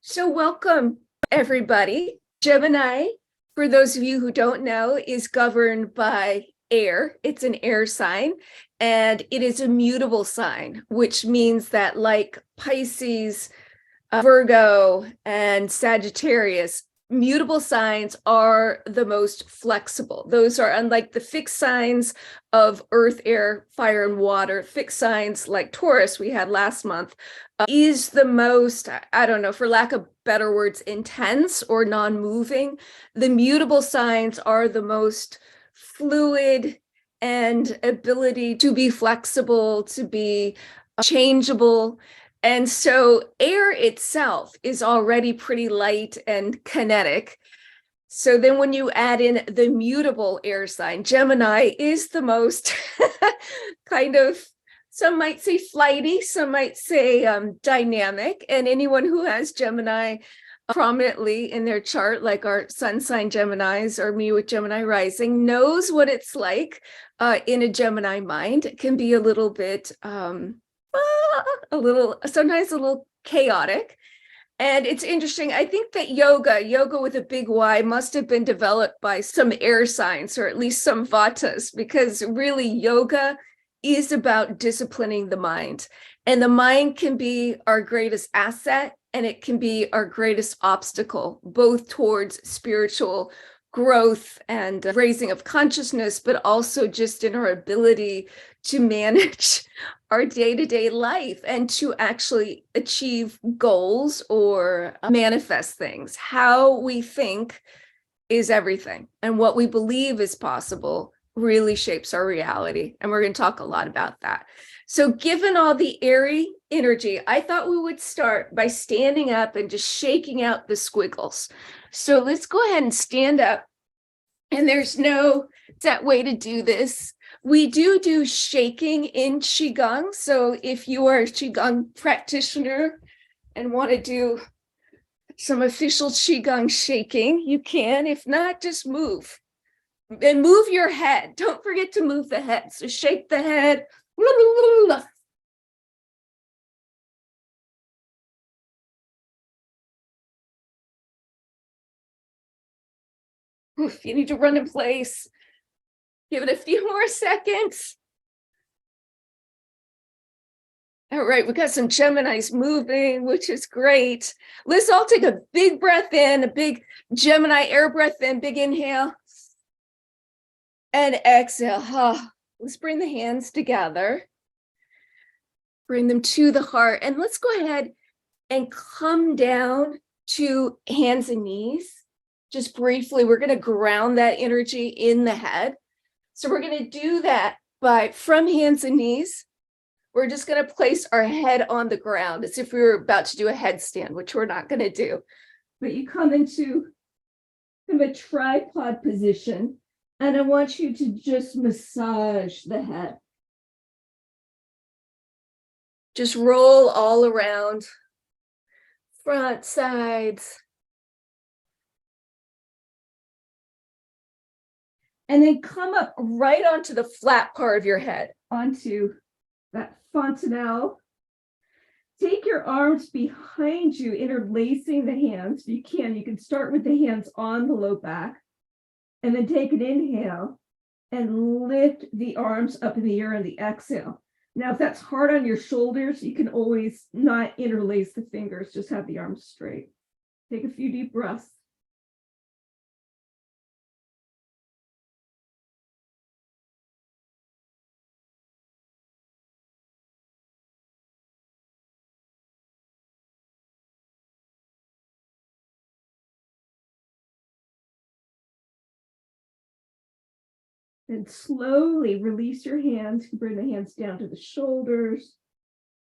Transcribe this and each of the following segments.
So welcome, everybody. Gemini, for those of you who don't know, is governed by air. It's an air sign, and it is a mutable sign, which means that like Pisces, Virgo, and Sagittarius, mutable signs are the most flexible. Those are unlike the fixed signs of earth, air, fire, and water. Fixed signs like Taurus we had last month is the most, I don't know, for lack of better words, intense or non-moving. The mutable signs are the most fluid and ability to be flexible, to be changeable. And so air itself is already pretty light and kinetic. So then when you add in the mutable air sign, Gemini is the most kind of, some might say flighty, some might say dynamic. And anyone who has Gemini prominently in their chart, like our sun sign Geminis or me with Gemini rising, knows what it's like in a Gemini mind. It can be a little bit, sometimes a little chaotic. And it's interesting. I think that yoga with a big Y, must have been developed by some air signs, or at least some vatas, because really yoga is about disciplining the mind. And the mind can be our greatest asset, and it can be our greatest obstacle, both towards spiritual growth and raising of consciousness, but also just in our ability to manage our day-to-day life and to actually achieve goals or manifest things. How we think is everything, and what we believe is possible really shapes our reality. And we're going to talk a lot about that. So given all the airy energy, I thought we would start by standing up and just shaking out the squiggles. So let's go ahead and stand up. And there's no set way to do this. We do shaking in Qigong. So if you are a Qigong practitioner and want to do some official Qigong shaking, you can. If not, just move. And move your head. Don't forget to move the head. So shake the head. If you need to run in place, give it a few more seconds. All right, we got some Geminis moving, which is great. Let's all take a big breath in, a big Gemini air breath in, big inhale. And exhale. Let's bring the hands together. Bring them to the heart. And let's go ahead and come down to hands and knees. Just briefly, we're going to ground that energy in the head. So we're going to do that from hands and knees. We're just going to place our head on the ground as if we were about to do a headstand, which we're not going to do. But you come into kind of a tripod position, and I want you to just massage the head. Just roll all around, front, sides. And then come up right onto the flat part of your head, onto that fontanelle. Take your arms behind you, interlacing the hands. You can start with the hands on the low back, and then take an inhale and lift the arms up in the air on the exhale. Now, if that's hard on your shoulders, you can always not interlace the fingers, just have the arms straight. Take a few deep breaths. And slowly release your hands. Bring the hands down to the shoulders.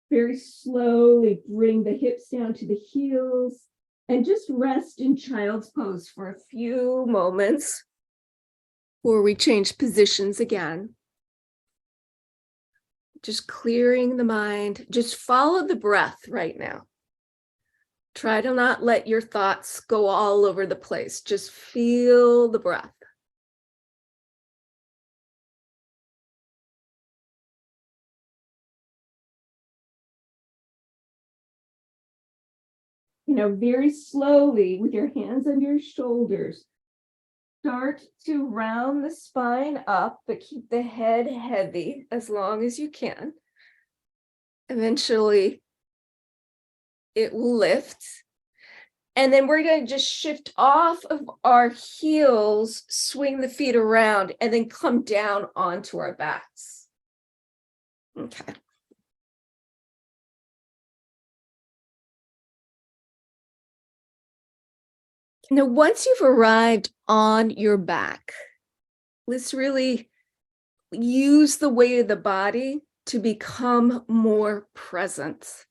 Very slowly bring the hips down to the heels. And just rest in child's pose for a few moments before we change positions again. Just clearing the mind. Just follow the breath right now. Try to not let your thoughts go all over the place. Just feel the breath. very slowly with your hands under your shoulders, start to round the spine up, but keep the head heavy as long as you can. Eventually, it will lift. And then we're going to just shift off of our heels, swing the feet around, and then come down onto our backs. Okay. Now, once you've arrived on your back, let's really use the weight of the body to become more present.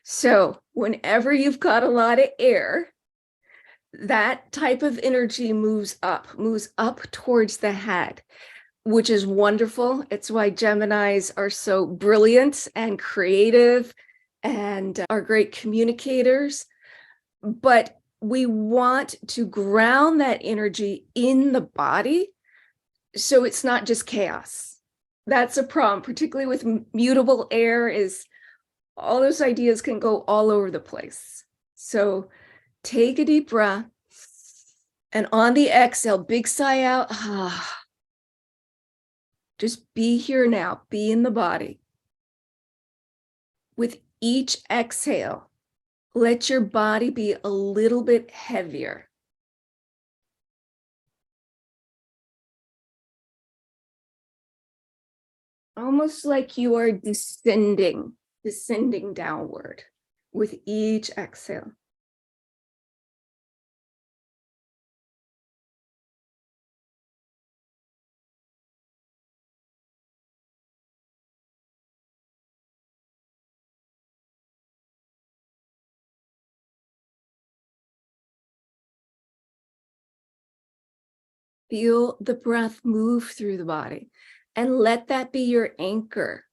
So whenever you've got a lot of air, that type of energy moves up towards the head, which is wonderful. It's why Geminis are so brilliant and creative and are great communicators. But we want to ground that energy in the body so it's not just chaos. That's a problem, particularly with mutable air, is all those ideas can go all over the place. So take a deep breath, and on the exhale, big sigh out. Just be here now, be in the body. With each exhale, let your body be a little bit heavier. Almost like you are descending downward with each exhale. Feel the breath move through the body and let that be your anchor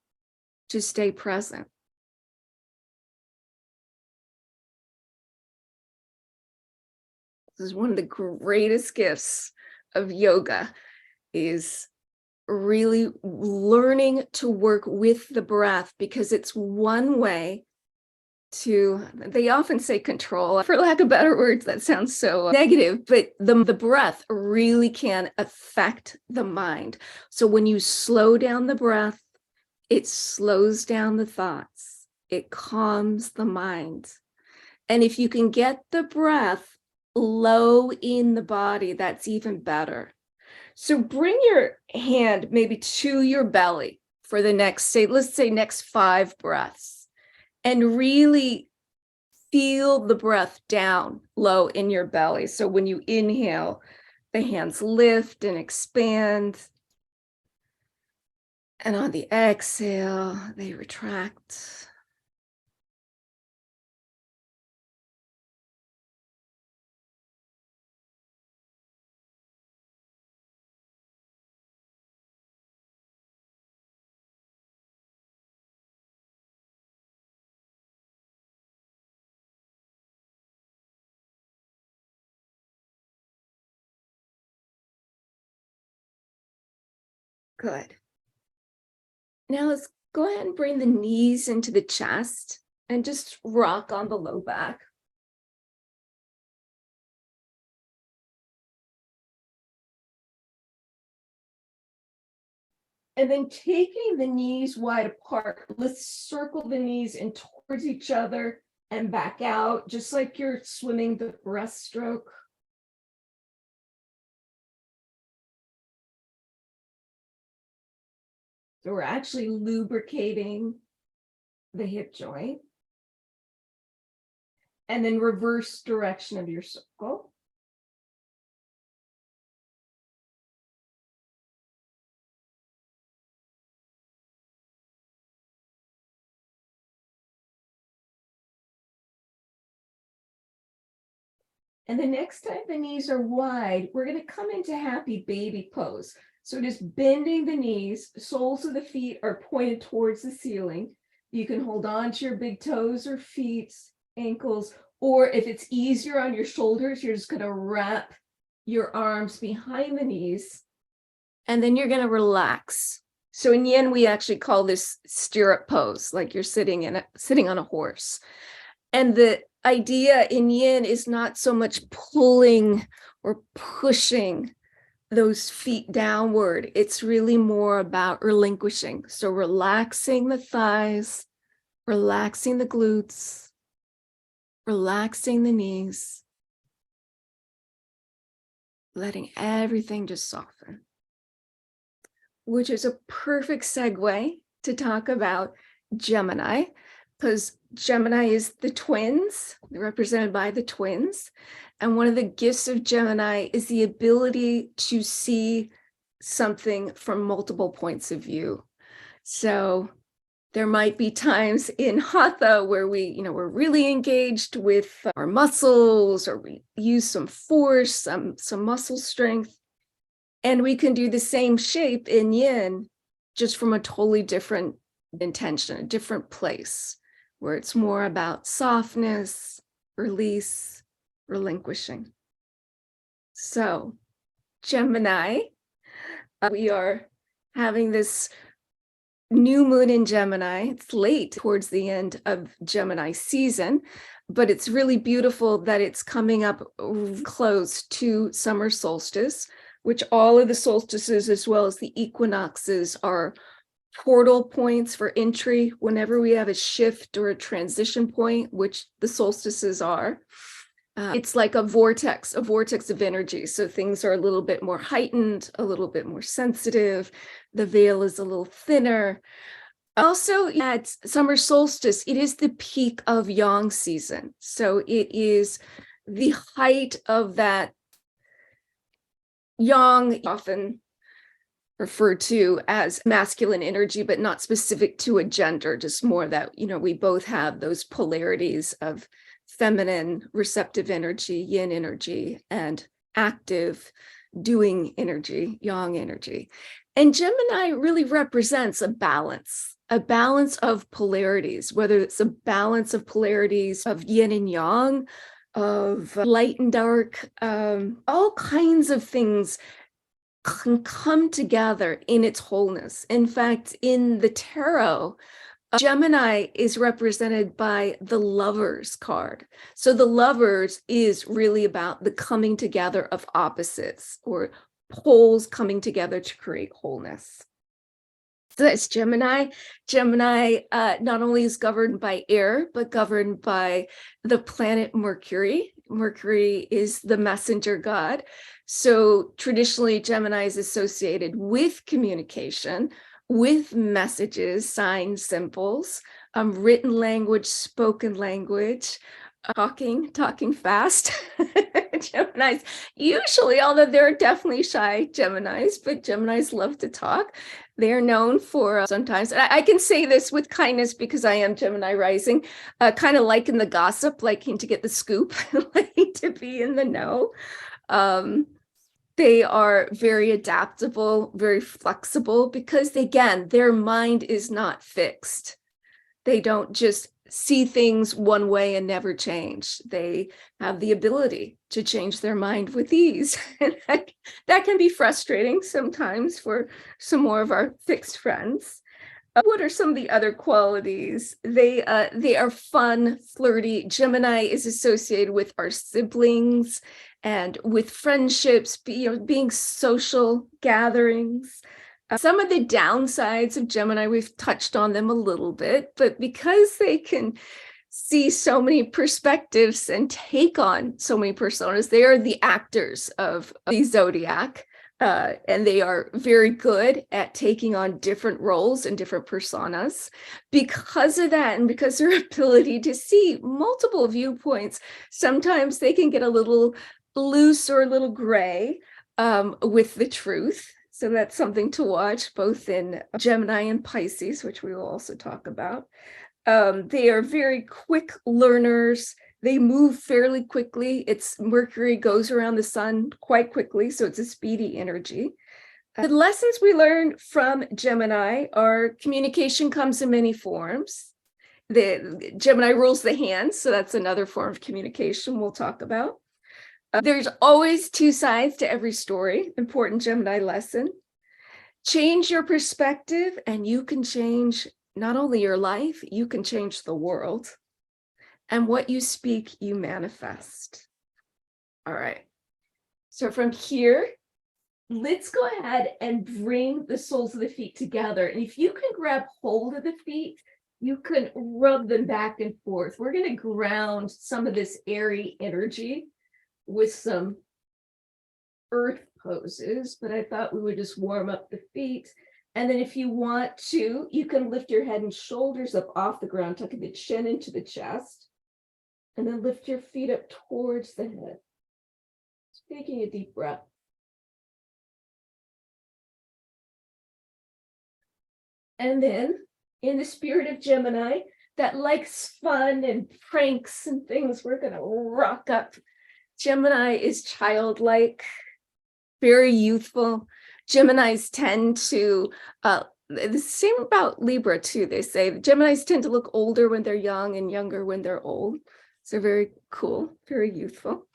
to stay present. This is one of the greatest gifts of yoga, is really learning to work with the breath, because it's one way to, they often say control, for lack of better words, that sounds so negative, but the breath really can affect the mind. So when you slow down the breath, it slows down the thoughts, it calms the mind. And if you can get the breath low in the body, that's even better. So bring your hand maybe to your belly for the next, let's say next 5 breaths. And really feel the breath down low in your belly. So when you inhale, the hands lift and expand. And on the exhale, they retract. Good. Now let's go ahead and bring the knees into the chest and just rock on the low back. And then taking the knees wide apart, let's circle the knees in towards each other and back out, just like you're swimming the breaststroke. So we're actually lubricating the hip joint. And then reverse direction of your circle. And the next time the knees are wide, we're going to come into happy baby pose. So just bending the knees, soles of the feet are pointed towards the ceiling. You can hold on to your big toes or feet, ankles, or if it's easier on your shoulders, you're just going to wrap your arms behind the knees, and then you're going to relax. So in Yin, we actually call this stirrup pose, like you're sitting on a horse. And the idea in yin is not so much pulling or pushing those feet downward. It's really more about relinquishing. So relaxing the thighs, relaxing the glutes, relaxing the knees, letting everything just soften, which is a perfect segue to talk about Gemini, because Gemini is the twins, represented by the twins. And one of the gifts of Gemini is the ability to see something from multiple points of view. So there might be times in Hatha where we're really engaged with our muscles, or we use some force, some muscle strength. And we can do the same shape in Yin, just from a totally different intention, a different place, where it's more about softness, release, relinquishing. So, Gemini, we are having this new moon in Gemini. It's late towards the end of Gemini season, but it's really beautiful that it's coming up close to summer solstice, which all of the solstices, as well as the equinoxes, are portal points for entry whenever we have a shift or a transition point, which the solstices are. It's like a vortex of energy. So things are a little bit more heightened, a little bit more sensitive. The veil is a little thinner. Also, at summer solstice, it is the peak of yang season. So it is the height of that yang, often referred to as masculine energy, but not specific to a gender, just more that, we both have those polarities of feminine, receptive energy, yin energy, and active, doing energy, yang energy. And Gemini really represents a balance of polarities, whether it's a balance of polarities of yin and yang, of light and dark, all kinds of things can come together in its wholeness. In fact, in the tarot, Gemini is represented by the Lovers card. So the Lovers is really about the coming together of opposites, or poles coming together to create wholeness. So that's Gemini. Gemini not only is governed by air, but governed by the planet Mercury. Mercury is the messenger god. So traditionally, Gemini is associated with communication, with messages, signs, symbols, written language, spoken language, talking fast. Geminis usually, although there are definitely shy Geminis, but Geminis love to talk. They are known for sometimes, and I can say this with kindness because I am Gemini rising, kind of liking the gossip, liking to get the scoop, liking to be in the know. They are very adaptable, very flexible, because again, their mind is not fixed. They don't just see things one way and never change. They have the ability to change their mind with ease. And that can be frustrating sometimes for some more of our fixed friends. What are some of the other qualities? They are fun, flirty. Gemini is associated with our siblings and with friendships, being social gatherings. Some of the downsides of Gemini, we've touched on them a little bit, but because they can see so many perspectives and take on so many personas, they are the actors of the zodiac. And they are very good at taking on different roles and different personas. Because of that, and because of their ability to see multiple viewpoints, sometimes they can get a little loose or a little gray with the truth. So that's something to watch, both in Gemini and Pisces, which we will also talk about. They are very quick learners. They move fairly quickly. Mercury goes around the sun quite quickly, so it's a speedy energy. The lessons we learn from Gemini are communication comes in many forms. The Gemini rules the hands, so that's another form of communication we'll talk about. There's always two sides to every story. Important Gemini lesson. Change your perspective and you can change not only your life, you can change the world. And what you speak, you manifest. All right. So from here, let's go ahead and bring the soles of the feet together. And if you can grab hold of the feet, you can rub them back and forth. We're going to ground some of this airy energy with some earth poses, but I thought we would just warm up the feet. And then if you want to, you can lift your head and shoulders up off the ground, tucking the chin into the chest, and then lift your feet up towards the head. Just taking a deep breath. And then, in the spirit of Gemini, that likes fun and pranks and things, we're going to rock up. Gemini is childlike, very youthful. Geminis tend to, the same about Libra too, they say. Geminis tend to look older when they're young and younger when they're old. So very cool, very youthful.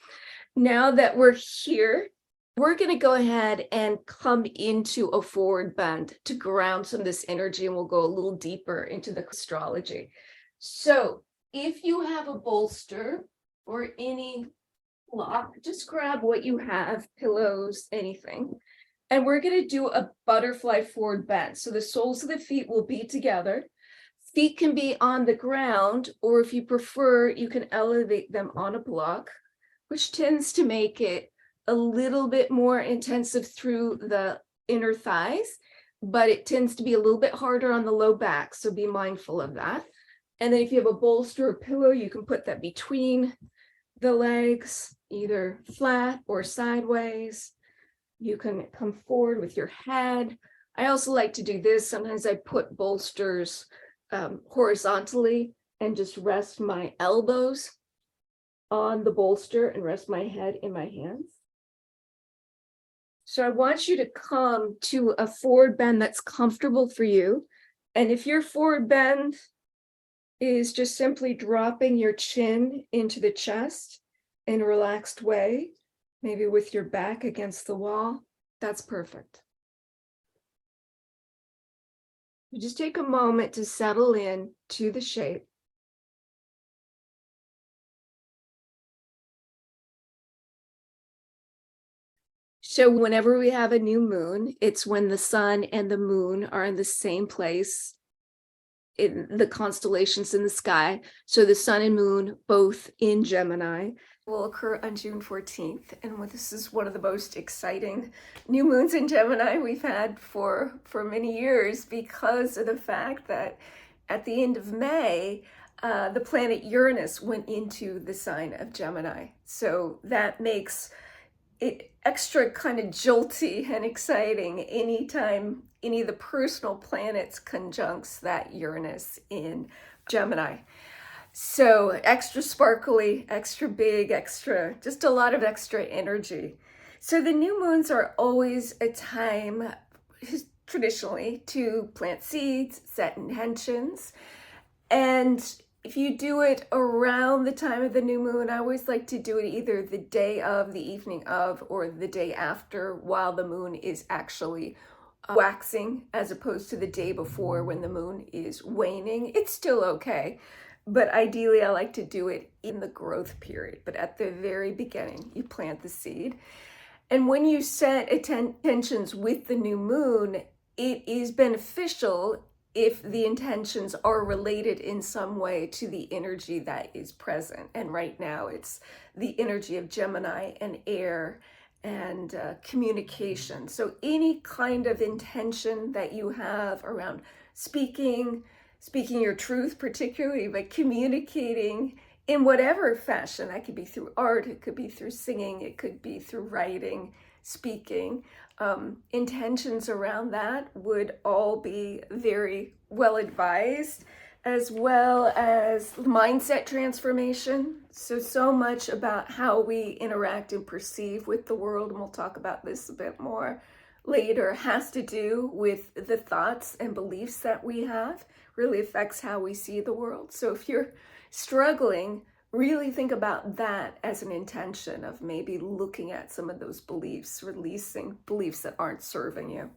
Now that we're here, we're going to go ahead and come into a forward bend to ground some of this energy, and we'll go a little deeper into the astrology. So if you have a bolster or any block, just grab what you have, pillows, anything. And we're going to do a butterfly forward bend. So the soles of the feet will be together. Feet can be on the ground, or if you prefer, you can elevate them on a block, which tends to make it a little bit more intensive through the inner thighs, but it tends to be a little bit harder on the low back. So be mindful of that. And then if you have a bolster or pillow, you can put that between the legs, either flat or sideways. You can come forward with your head. I also like to do this. Sometimes I put bolsters horizontally and just rest my elbows on the bolster and rest my head in my hands. So I want you to come to a forward bend that's comfortable for you. And if your forward bend is just simply dropping your chin into the chest in a relaxed way, maybe with your back against the wall, that's perfect. You just take a moment to settle in to the shape. So whenever we have a new moon, it's when the sun and the moon are in the same place in the constellations in the sky. So the sun and moon, both in Gemini, will occur on June 14th. And this is one of the most exciting new moons in Gemini we've had for many years, because of the fact that at the end of May, the planet Uranus went into the sign of Gemini. So that makes it extra kind of jolty and exciting anytime any of the personal planets conjuncts that Uranus in Gemini. So extra sparkly, extra big, extra, just a lot of extra energy. So the new moons are always a time, traditionally, to plant seeds, set intentions. And if you do it around the time of the new moon, I always like to do it either the day of, the evening of, or the day after, while the moon is actually waxing, as opposed to the day before when the moon is waning. It's still okay, but ideally I like to do it in the growth period. But at the very beginning, you plant the seed. And when you set intentions with the new moon, it is beneficial if the intentions are related in some way to the energy that is present. And right now it's the energy of Gemini and air and communication. So any kind of intention that you have around speaking your truth particularly, but communicating in whatever fashion, that could be through art, it could be through singing, it could be through writing, speaking. Intentions around that would all be very well advised, as well as mindset transformation. So much about how we interact and perceive with the world, and we'll talk about this a bit more later, has to do with the thoughts and beliefs that we have, really affects how we see the world. So if you're struggling, really think about that as an intention of maybe looking at some of those beliefs, releasing beliefs that aren't serving you.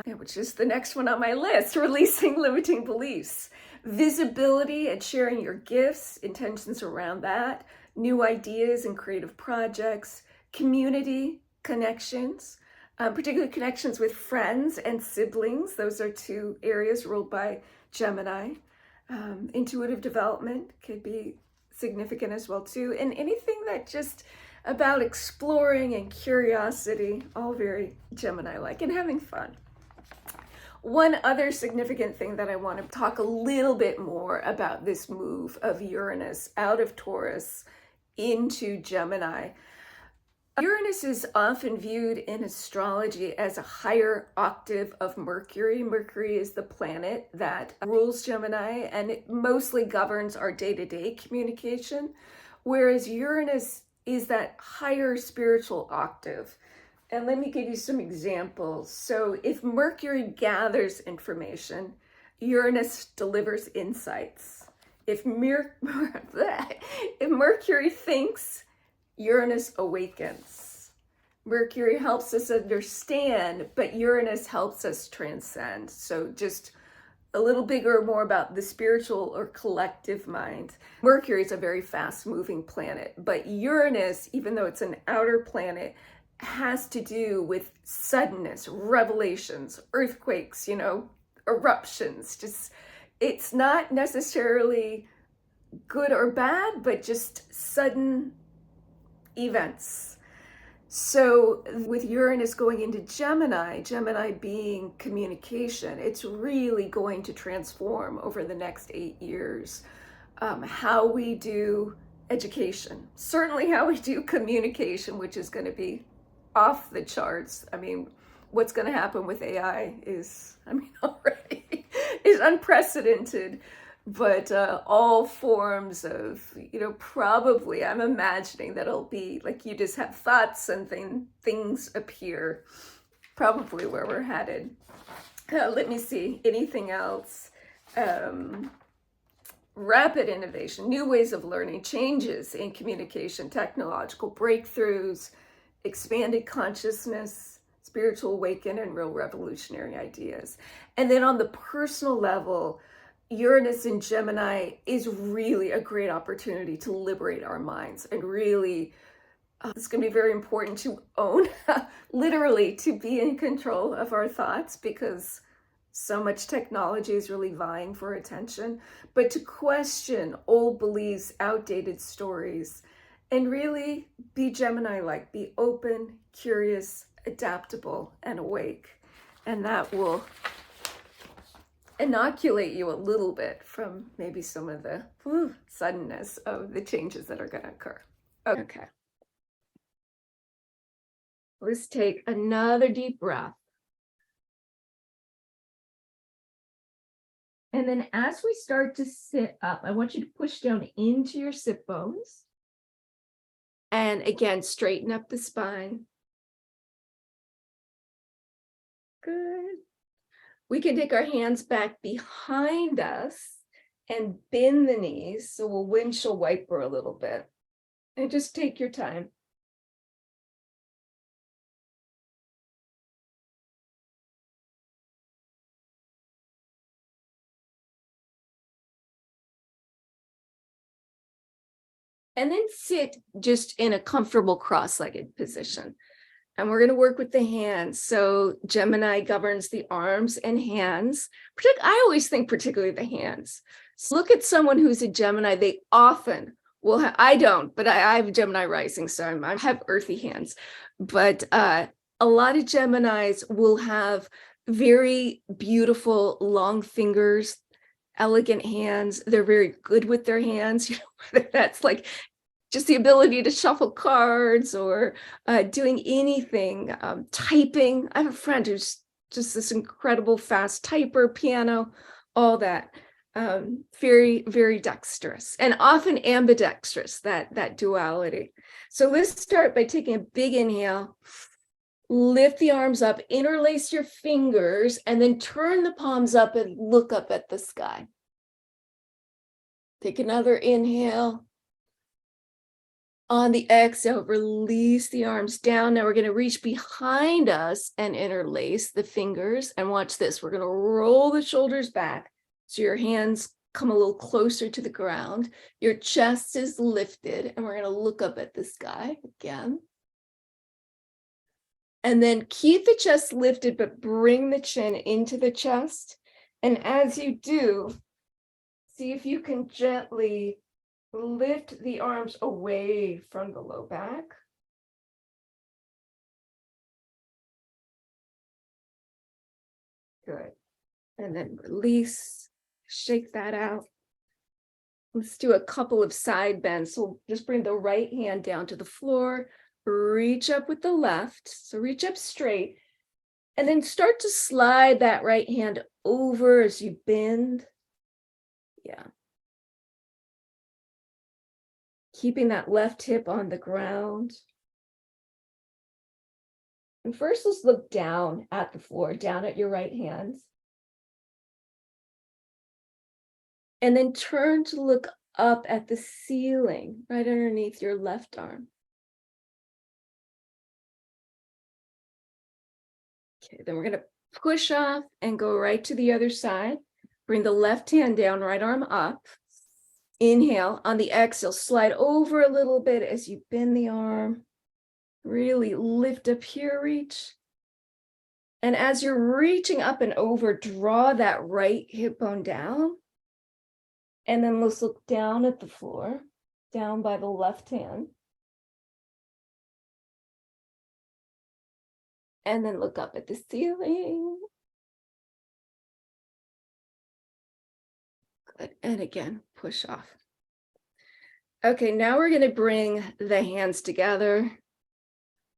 Okay, which is the next one on my list, releasing limiting beliefs. Visibility and sharing your gifts, intentions around that, new ideas and creative projects, community connections, particularly connections with friends and siblings. Those are two areas ruled by Gemini. Intuitive development could be significant as well too. And anything that just about exploring and curiosity, all very Gemini-like, and having fun. One other significant thing that I want to talk a little bit more about this move of Uranus out of Taurus into Gemini. Uranus is often viewed in astrology as a higher octave of Mercury. Mercury is the planet that rules Gemini, and it mostly governs our day-to-day communication, whereas Uranus is that higher spiritual octave. And let me give you some examples. So if Mercury gathers information, Uranus delivers insights. If Mercury thinks, Uranus awakens. Mercury helps us understand, but Uranus helps us transcend. So just a little bigger, more about the spiritual or collective mind. Mercury is a very fast-moving planet, but Uranus, even though it's an outer planet, has to do with suddenness, revelations, earthquakes, eruptions. Just, it's not necessarily good or bad, but just sudden events. So with Uranus going into Gemini, Gemini being communication, it's really going to transform over the next 8 years how we do education, certainly how we do communication, which is going to be off the charts. I mean, what's going to happen with AI is, already is unprecedented. But all forms of, probably I'm imagining that it'll be like you just have thoughts and things appear, probably where we're headed. Let me see, anything else? Rapid innovation, new ways of learning, changes in communication, technological breakthroughs, expanded consciousness, spiritual awakening, and real revolutionary ideas. And then on the personal level, Uranus in Gemini is really a great opportunity to liberate our minds and really, it's going to be very important to own, literally to be in control of our thoughts, because so much technology is really vying for attention, but to question old beliefs, outdated stories, and really be Gemini-like, be open, curious, adaptable, and awake. And that will inoculate you a little bit from maybe some of the suddenness of the changes that are going to occur. Okay. Let's take another deep breath. And then as we start to sit up, I want you to push down into your sit bones. And again, straighten up the spine. Good. We can take our hands back behind us and bend the knees. So we'll windshield wiper a little bit. And just take your time. And then sit just in a comfortable cross-legged position. And we're going to work with the hands. So Gemini governs the arms and hands. I always think particularly the hands. So look at someone who's a Gemini. They often will have, I don't, but I have Gemini rising, so I have earthy hands. But a lot of Geminis will have very beautiful long fingers, elegant hands. They're very good with their hands, whether that's like just the ability to shuffle cards or doing anything, typing. I have a friend who's just this incredible fast typer, piano, all that. Very, very dexterous and often ambidextrous, that duality. So let's start by taking a big inhale. Lift the arms up, interlace your fingers, and then turn the palms up and look up at the sky. Take another inhale. On the exhale, release the arms down. Now we're going to reach behind us and interlace the fingers. And watch this. We're going to roll the shoulders back so your hands come a little closer to the ground. Your chest is lifted, and we're going to look up at the sky again. And then keep the chest lifted, but bring the chin into the chest. And as you do, see if you can gently lift the arms away from the low back. Good. And then release, shake that out. Let's do a couple of side bends. So just bring the right hand down to the floor, reach up with the left. So reach up straight, and then start to slide that right hand over as you bend. Yeah. Keeping that left hip on the ground. And first, let's look down at the floor, down at your right hand. And then turn to look up at the ceiling, right underneath your left arm. Okay, then we're going to push off and go right to the other side. Bring the left hand down, right arm up. Inhale. On the exhale, slide over a little bit as you bend the arm. Really lift up here, reach. And as you're reaching up and over, draw that right hip bone down. And then let's look down at the floor, down by the left hand. And then look up at the ceiling. Good. And again, push off. Okay, now we're going to bring the hands together,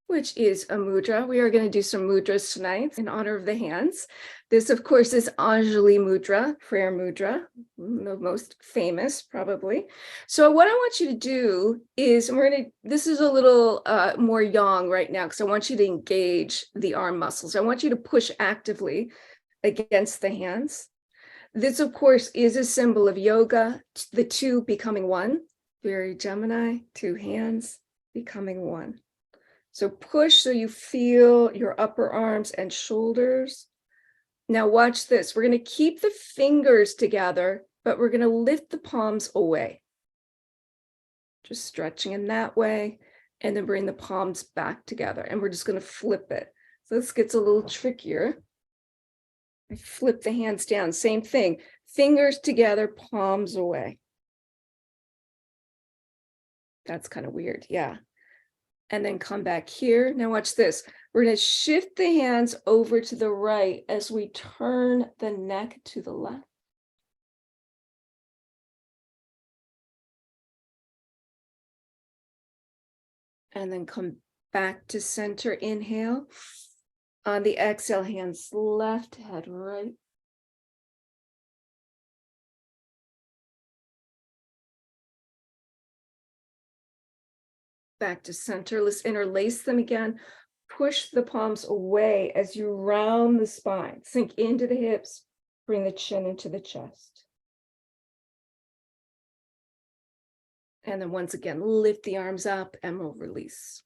which is a mudra. We are going to do some mudras tonight in honor of the hands. This, of course, is Anjali mudra, prayer mudra, the most famous probably. So what I want you to do is, this is a little more yang right now, because I want you to engage the arm muscles. I want you to push actively against the hands. This, of course, is a symbol of yoga, the two becoming one. Very Gemini, two hands becoming one. So push so you feel your upper arms and shoulders. Now watch this. We're going to keep the fingers together, but we're going to lift the palms away. Just stretching in that way, and then bring the palms back together. And we're just going to flip it. So this gets a little trickier. I flip the hands down. Same thing. Fingers together, palms away. That's kind of weird. Yeah. And then come back here. Now watch this. We're going to shift the hands over to the right as we turn the neck to the left. And then come back to center. Inhale. On the exhale, hands left, head right. Back to center. Let's interlace them again. Push the palms away as you round the spine. Sink into the hips. Bring the chin into the chest. And then once again, lift the arms up and we'll release.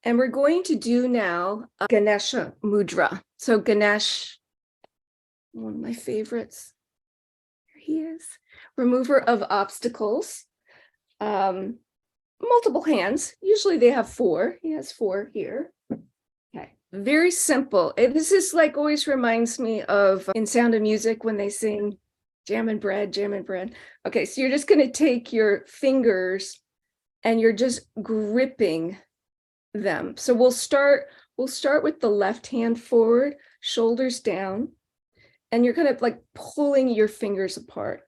And we're going to do now a Ganesha mudra. So Ganesh, one of my favorites. Here he is. Remover of obstacles. Multiple hands. Usually they have four. He has four here. Okay. Very simple. This is like always reminds me of in Sound of Music when they sing jam and bread, jam and bread. Okay, so you're just going to take your fingers and you're just gripping them. So we'll start with the left hand forward, shoulders down, and you're kind of like pulling your fingers apart.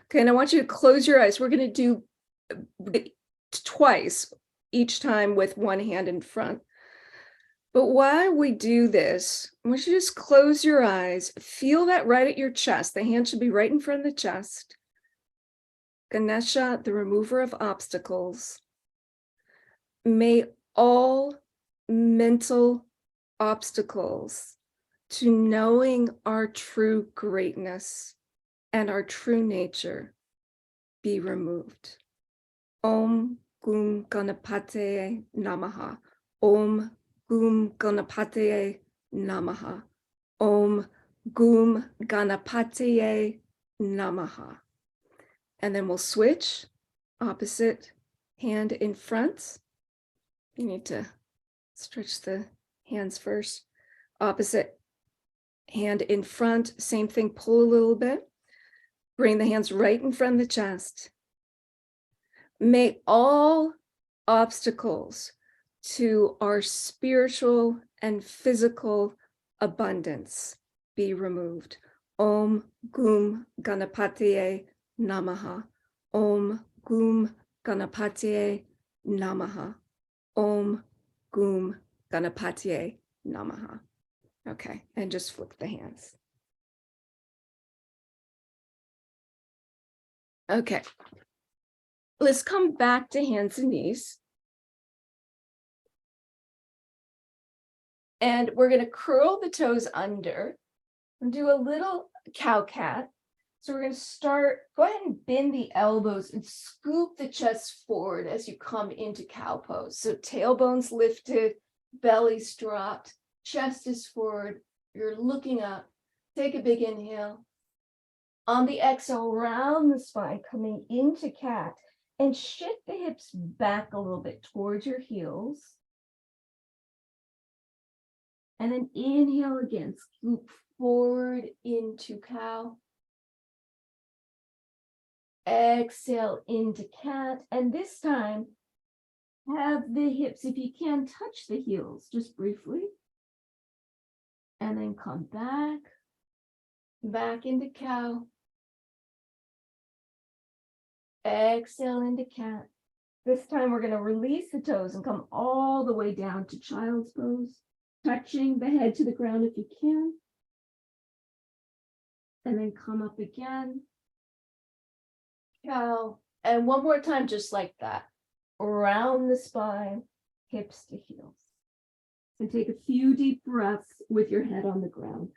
Okay, and I want you to close your eyes. We're going to do twice, each time with one hand in front. But while we do this, I want you to just close your eyes, feel that right at your chest. The hand should be right in front of the chest. Ganesha, the remover of obstacles. May all mental obstacles to knowing our true greatness and our true nature be removed. Om Gum Ganapate Namaha. Om Gum Ganapate Namaha. Om Gum Ganapate namaha. And then we'll switch, opposite hand in front. You need to stretch the hands first. Opposite hand in front, same thing, pull a little bit. Bring the hands right in front of the chest. May all obstacles to our spiritual and physical abundance be removed. Om Gum Ganapatiye Namaha. Om Gum Ganapatiye Namaha. Om Gum Ganapatiye Namaha. Okay, and just flip the hands. Okay, let's come back to hands and knees. And we're going to curl the toes under and do a little cow cat. So we're going to start, go ahead and bend the elbows and scoop the chest forward as you come into cow pose. So tailbone's lifted, belly's dropped, chest is forward, you're looking up. Take a big inhale. On the exhale, round the spine, coming into cat, and shift the hips back a little bit towards your heels. And then inhale again, scoop forward into cow. Exhale into cat, and this time, have the hips, if you can, touch the heels just briefly. And then come back into cow. Exhale into cat. This time we're going to release the toes and come all the way down to child's pose, touching the head to the ground if you can. And then come up again. Cow. And one more time, just like that. Around the spine, hips to heels. And take a few deep breaths with your head on the ground.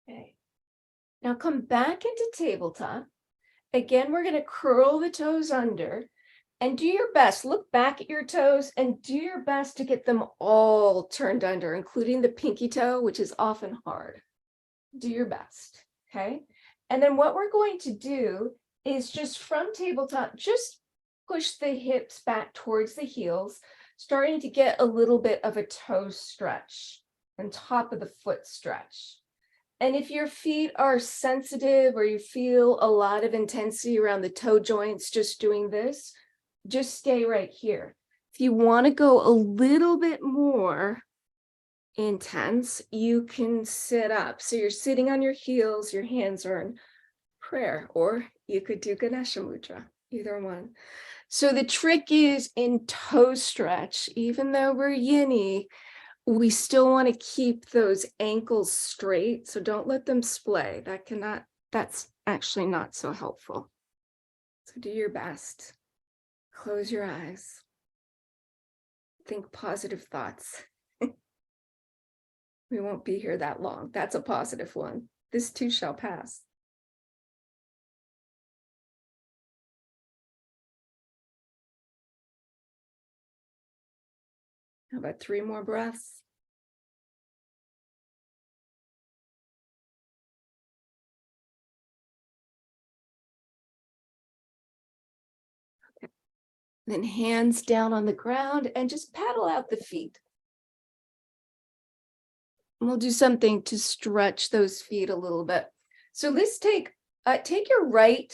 Okay. Now come back into tabletop. Again, we're going to curl the toes under and do your best. Look back at your toes and do your best to get them all turned under, including the pinky toe, which is often hard. Do your best, okay? And then what we're going to do is just from tabletop, just push the hips back towards the heels, starting to get a little bit of a toe stretch on top of the foot stretch. And if your feet are sensitive or you feel a lot of intensity around the toe joints, just doing this, just stay right here. If you want to go a little bit more intense, you can sit up. So you're sitting on your heels, your hands are in prayer, or you could do Ganesha Mudra, either one. So the trick is in toe stretch, even though we're yin-y, we still want to keep those ankles straight. So don't let them splay. That's actually not so helpful. So do your best. Close your eyes. Think positive thoughts. We won't be here that long. That's a positive one. This too shall pass. How about 3 more breaths? Okay. Then hands down on the ground and just paddle out the feet. And we'll do something to stretch those feet a little bit. So let's take your right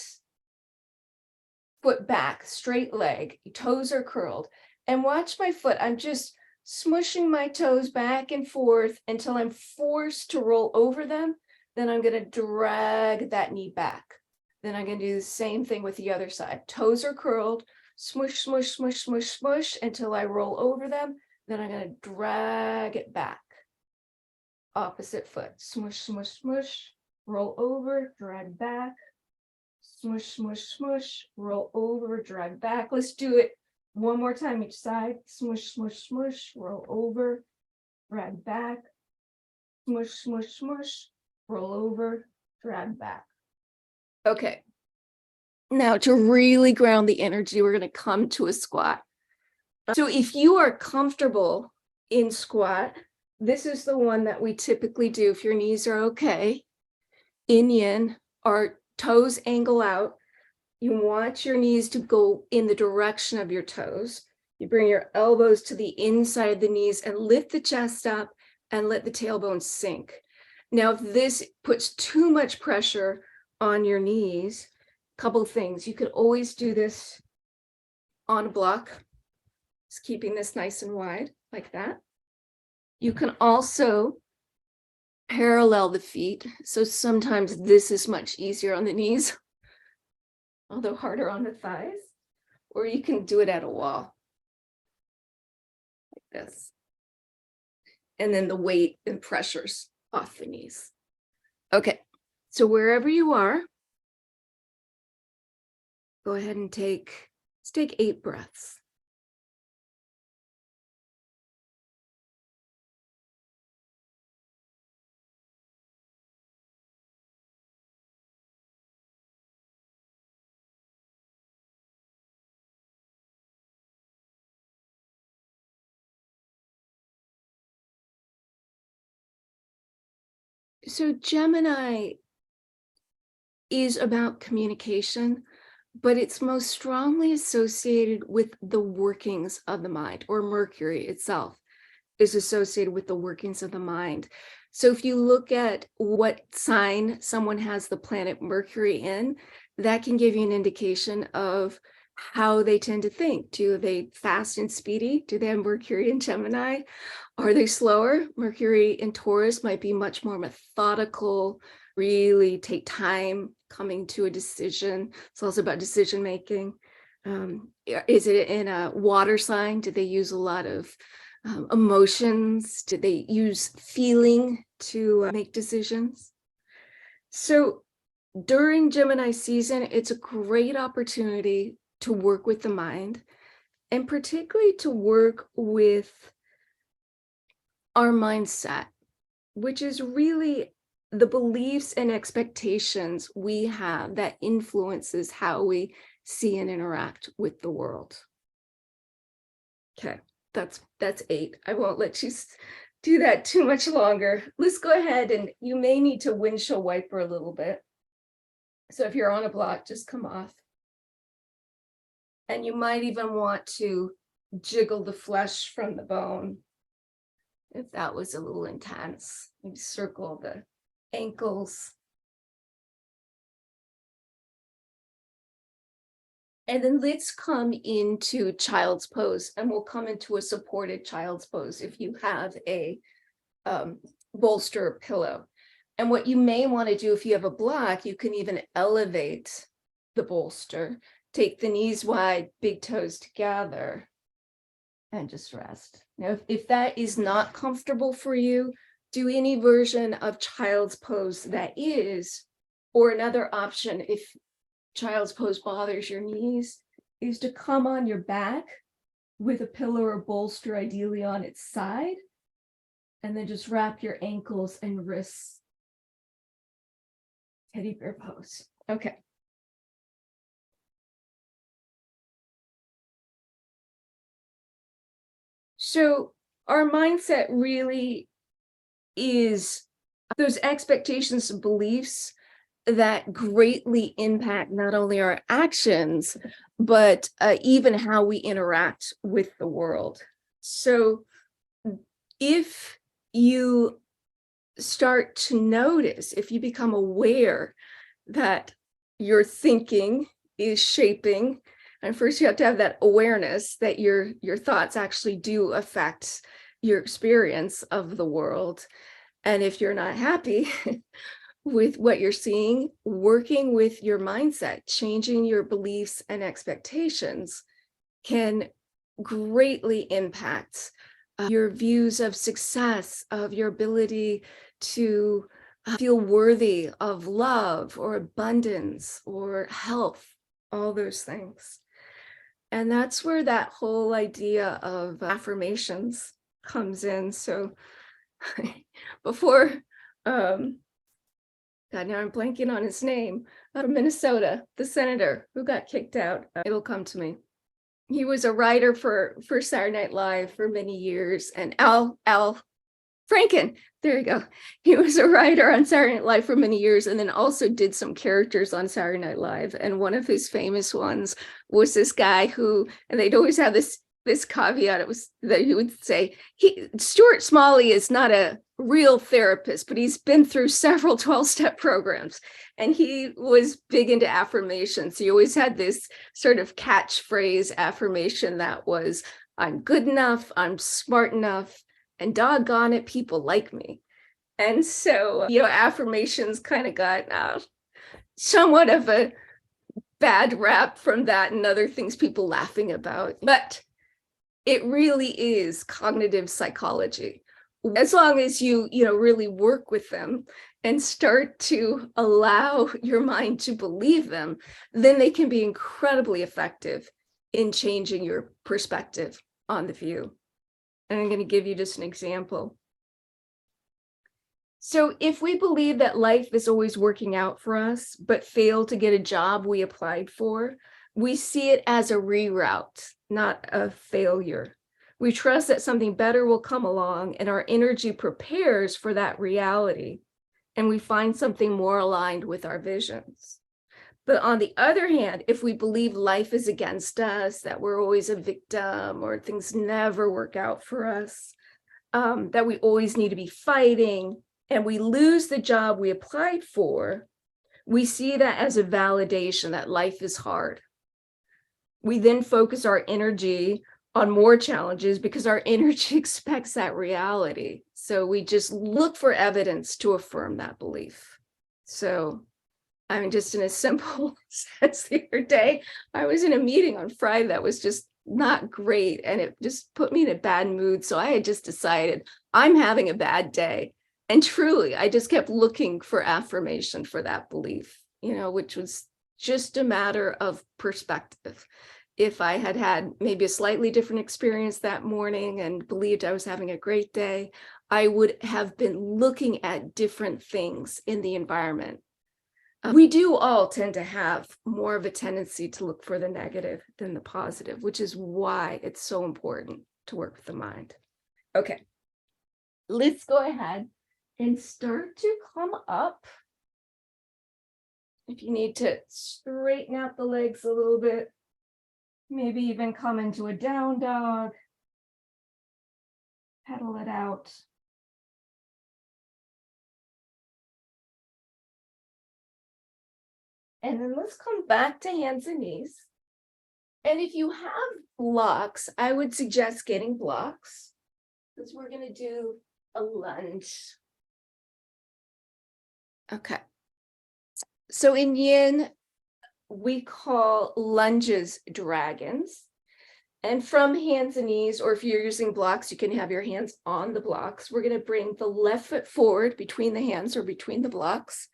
foot back, straight leg, your toes are curled, and watch my foot. I'm just smushing my toes back and forth until I'm forced to roll over them. Then I'm going to drag that knee back. Then I'm going to do the same thing with the other side. Toes are curled, smush, smush, smush, smush, smush until I roll over them. Then I'm going to drag it back. Opposite foot. Smush, smush, smush. Roll over, drag back. Smush, smush, smush. Roll over, drag back. Let's do it one more time each side. Smush, smush, smush. Roll over, drag back. Smush, smush, smush. Roll over, drag back. Okay. Now to really ground the energy, we're going to come to a squat. So if you are comfortable in squat, this is the one that we typically do if your knees are okay. In yin, our toes angle out. You want your knees to go in the direction of your toes. You bring your elbows to the inside of the knees and lift the chest up and let the tailbone sink. Now, if this puts too much pressure on your knees, a couple of things. You could always do this on a block, just keeping this nice and wide like that. You can also parallel the feet. So sometimes this is much easier on the knees, although harder on the thighs, or you can do it at a wall like this. And then the weight and pressures off the knees. Okay, so wherever you are, go ahead and let's take 8 breaths. So Gemini is about communication, but it's most strongly associated with the workings of the mind, or Mercury itself is associated with the workings of the mind. So if you look at what sign someone has the planet Mercury in, that can give you an indication of how they tend to think. Do they fast and speedy? Do they have Mercury in Gemini? Are they slower? Mercury in Taurus might be much more methodical, really take time coming to a decision. It's also about decision making. Is it in a water sign? Do they use a lot of emotions? Do they use feeling to make decisions? So during Gemini season, it's a great opportunity to work with the mind, and particularly to work with our mindset, which is really the beliefs and expectations we have that influences how we see and interact with the world. Okay, that's 8. I won't let you do that too much longer. Let's go ahead, and you may need to windshield wiper a little bit. So if you're on a block, just come off. And you might even want to jiggle the flesh from the bone if that was a little intense. Maybe circle the ankles. And then let's come into child's pose, and we'll come into a supported child's pose if you have a bolster or pillow. And what you may want to do if you have a block, you can even elevate the bolster, take the knees wide, big toes together, and just rest. Now, if that is not comfortable for you, do any version of child's pose that is, or another option if child's pose bothers your knees, is to come on your back with a pillow or bolster, ideally on its side, and then just wrap your ankles and wrists. Teddy bear pose. Okay. So our mindset really is those expectations and beliefs that greatly impact not only our actions, but even how we interact with the world. So if you start to notice, if you become aware that your thinking is shaping, and first you have to have that awareness that your thoughts actually do affect your experience of the world. And if you're not happy with what you're seeing, working with your mindset, changing your beliefs and expectations can greatly impact your views of success, of your ability to feel worthy of love or abundance or health, all those things. And that's where that whole idea of affirmations comes in. So before, God, now I'm blanking on his name, from Minnesota, the senator who got kicked out, it'll come to me. He was a writer for Saturday Night Live for many years, and Al Franken, there you go. He was a writer on Saturday Night Live for many years, and then also did some characters on Saturday Night Live. And one of his famous ones was this guy who, and they'd always have this caveat. It was that he would say, Stuart Smalley is not a real therapist, but he's been through several 12-step programs, and he was big into affirmations. He always had this sort of catchphrase affirmation that was, I'm good enough, I'm smart enough, and doggone it, people like me. And so, affirmations kind of got somewhat of a bad rap from that and other things people laughing about. But it really is cognitive psychology. As long as you really work with them and start to allow your mind to believe them, then they can be incredibly effective in changing your perspective on the view. And I'm going to give you just an example. So if we believe that life is always working out for us, but fail to get a job we applied for, we see it as a reroute, not a failure. We trust that something better will come along, and our energy prepares for that reality, and we find something more aligned with our visions. But on the other hand, if we believe life is against us, that we're always a victim, or things never work out for us, that we always need to be fighting, and we lose the job we applied for, we see that as a validation that life is hard. We then focus our energy on more challenges because our energy expects that reality. So we just look for evidence to affirm that belief. So, I mean, just in a simple sense, the other day, I was in a meeting on Friday that was just not great, and it just put me in a bad mood. So I had just decided I'm having a bad day. And truly, I just kept looking for affirmation for that belief, which was just a matter of perspective. If I had had maybe a slightly different experience that morning and believed I was having a great day, I would have been looking at different things in the environment. We do all tend to have more of a tendency to look for the negative than the positive, which is why it's so important to work with the mind. Okay, let's go ahead and start to come up. If you need to straighten out the legs a little bit, maybe even come into a down dog, pedal it out. And then let's come back to hands and knees. And if you have blocks, I would suggest getting blocks, because we're going to do a lunge. Okay. So in Yin, we call lunges dragons. And from hands and knees, or if you're using blocks, you can have your hands on the blocks. We're going to bring the left foot forward between the hands or between the blocks.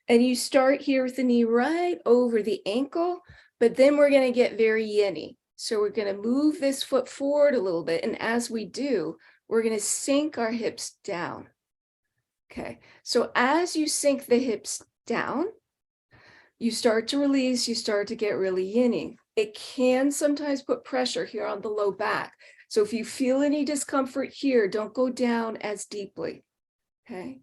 And you start here with the knee right over the ankle, but then we're going to get very yin-y. So we're going to move this foot forward a little bit. And as we do, we're going to sink our hips down. Okay. So as you sink the hips down, you start to release, you start to get really yin-y. It can sometimes put pressure here on the low back. So if you feel any discomfort here, don't go down as deeply. Okay.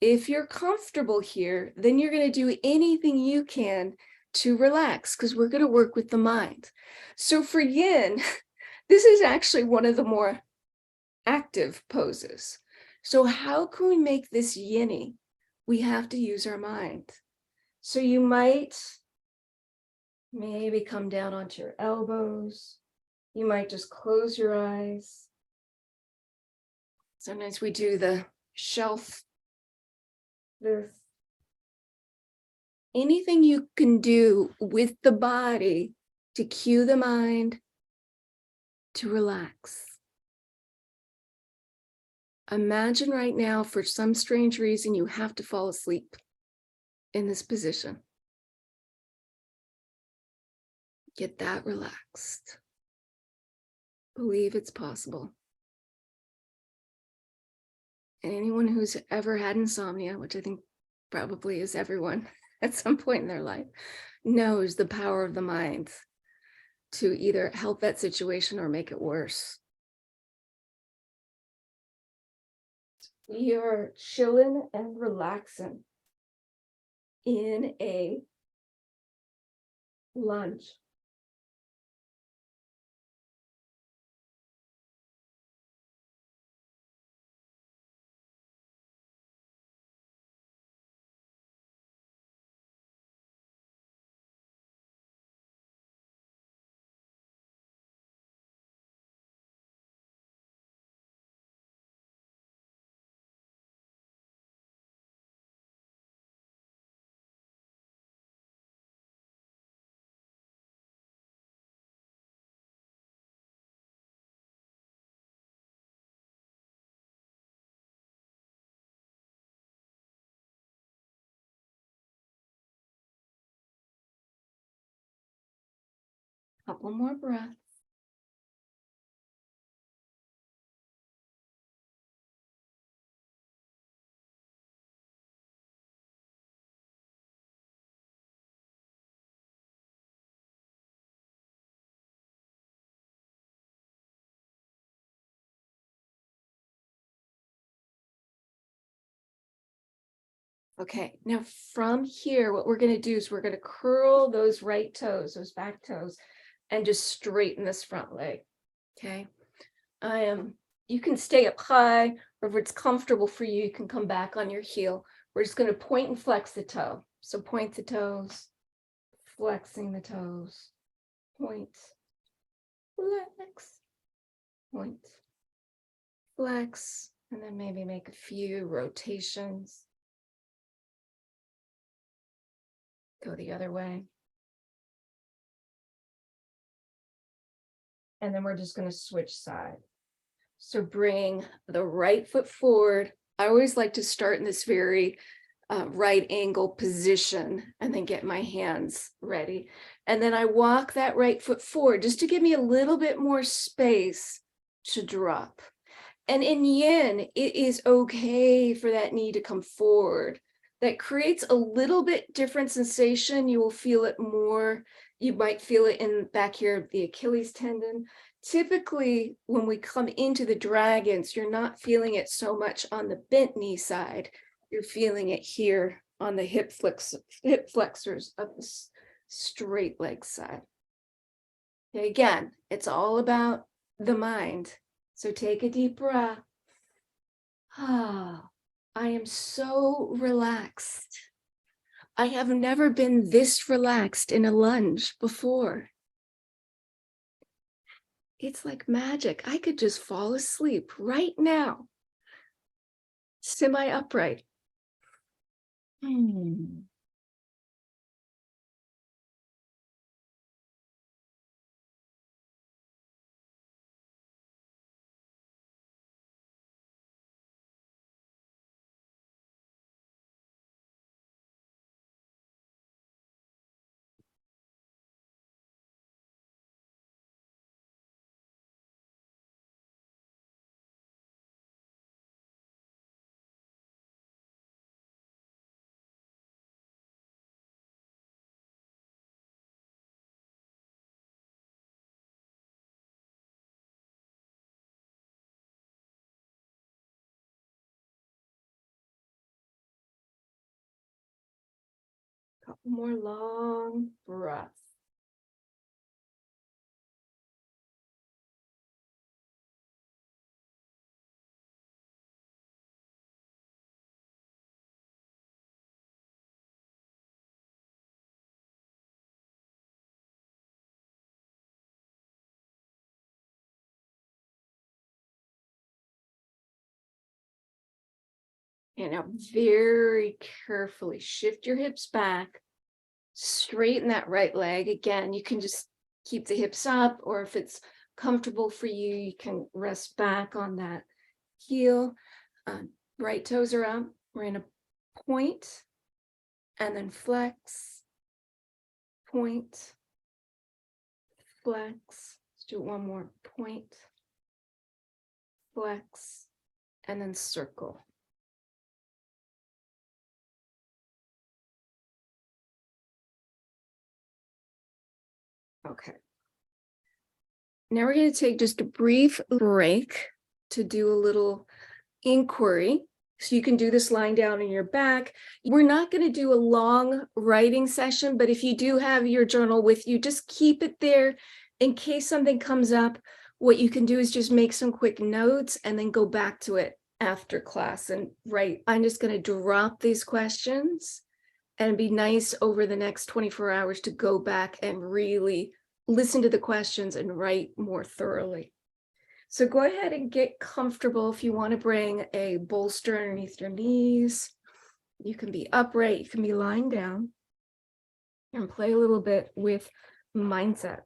If you're comfortable here, then you're going to do anything you can to relax, because we're going to work with the mind. So for Yin, this is actually one of the more active poses. So how can we make this yin-y? We have to use our mind. So you might maybe come down onto your elbows. You might just close your eyes. Sometimes we do the shelf. Anything you can do with the body to cue the mind to relax. Imagine right now, for some strange reason, you have to fall asleep in this position. Get that relaxed. Believe it's possible. And anyone who's ever had insomnia, which I think probably is everyone at some point in their life, knows the power of the mind to either help that situation or make it worse. We are chilling and relaxing in a lunge. Couple more breaths. Okay, now from here, what we're going to do is we're going to curl those right toes, those back toes, and just straighten this front leg. Okay, you can stay up high, or if it's comfortable for you, you can come back on your heel. We're just going to point and flex the toe. So point the toes, flexing the toes, point, flex, point, flex, and then maybe make a few rotations. Go the other way. And then we're just going to switch side. So bring the right foot forward. I always like to start in this very right angle position and then get my hands ready. And then I walk that right foot forward just to give me a little bit more space to drop. And in yin, it is okay for that knee to come forward. That creates a little bit different sensation. You will feel it more. You might feel it in back here of the Achilles tendon. Typically, when we come into the dragons, you're not feeling it so much on the bent knee side. You're feeling it here on the hip flexors of the straight leg side. Okay, again, it's all about the mind. So take a deep breath. I am so relaxed. I have never been this relaxed in a lunge before. It's like magic. I could just fall asleep right now. Semi-upright. Couple more long breaths. And now very carefully shift your hips back, straighten that right leg. Again, you can just keep the hips up, or if it's comfortable for you, you can rest back on that heel. Right toes are up. We're in a point and then flex, point, flex. Let's do one more. Point, flex, and then circle. Okay. Now we're going to take just a brief break to do a little inquiry. So you can do this lying down on your back. We're not going to do a long writing session, but if you do have your journal with you, just keep it there in case something comes up. What you can do is just make some quick notes and then go back to it after class and write. I'm just going to drop these questions, and it'd be nice over the next 24 hours to go back and really listen to the questions and write more thoroughly. So go ahead and get comfortable. If you want to bring a bolster underneath your knees, you can be upright, you can be lying down, and play a little bit with mindset.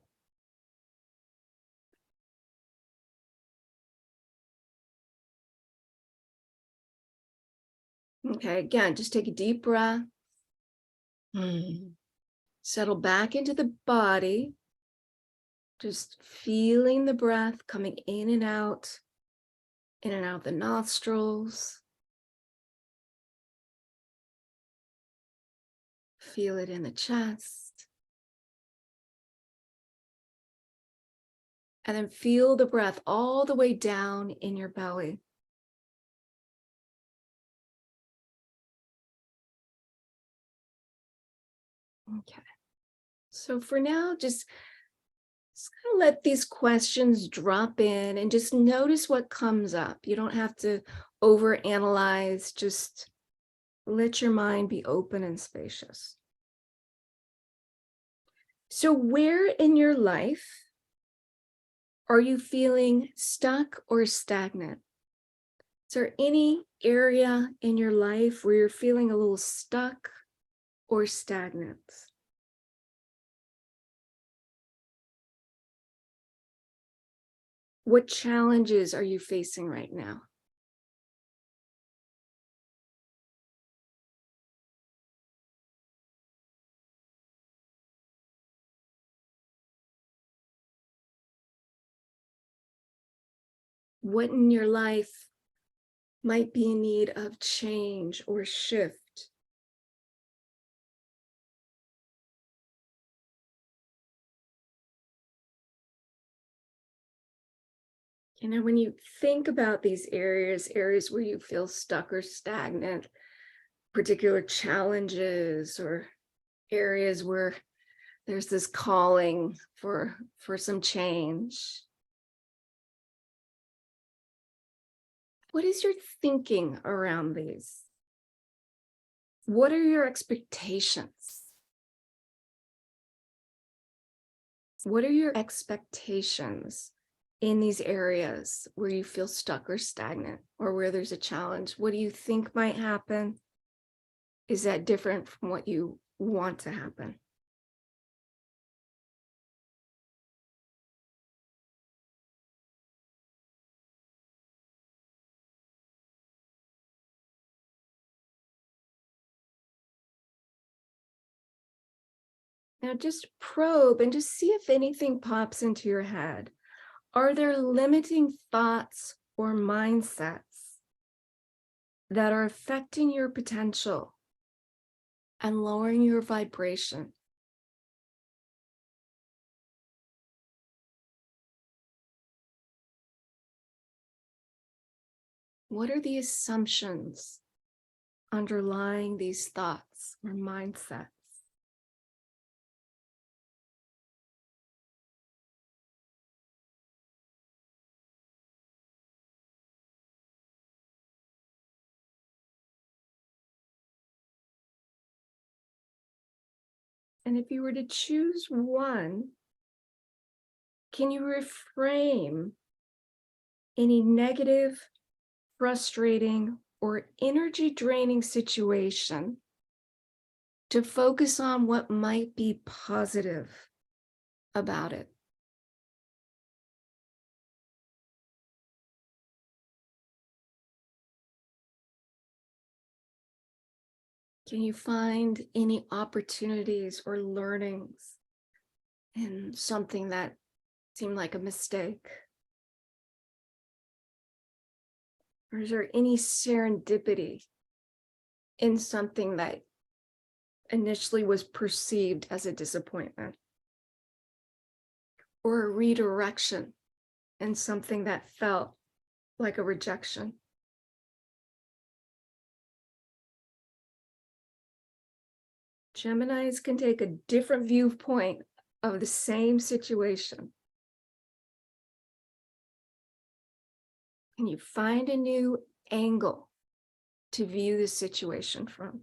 Okay, again, just take a deep breath. Settle back into the body. Just feeling the breath coming in and out the nostrils. Feel it in the chest. And then feel the breath all the way down in your belly. Okay. So for now, just kind of let these questions drop in and just notice what comes up. You don't have to overanalyze, just let your mind be open and spacious. So where in your life are you feeling stuck or stagnant? Is there any area in your life where you're feeling a little stuck or stagnant? What challenges are you facing right now? What in your life might be in need of change or shift? You know, when you think about these areas where you feel stuck or stagnant, particular challenges or areas where there's this calling for some change, what is your thinking around these? What are your expectations? What are your expectations in these areas where you feel stuck or stagnant or where there's a challenge? What do you think might happen? Is that different from what you want to happen? Now just probe and just see if anything pops into your head. Are there limiting thoughts or mindsets that are affecting your potential and lowering your vibration? What are the assumptions underlying these thoughts or mindsets? And if you were to choose one, can you reframe any negative, frustrating, or energy draining situation to focus on what might be positive about it? Can you find any opportunities or learnings in something that seemed like a mistake? Or is there any serendipity in something that initially was perceived as a disappointment? Or a redirection in something that felt like a rejection? Geminis can take a different viewpoint of the same situation. Can you find a new angle to view the situation from?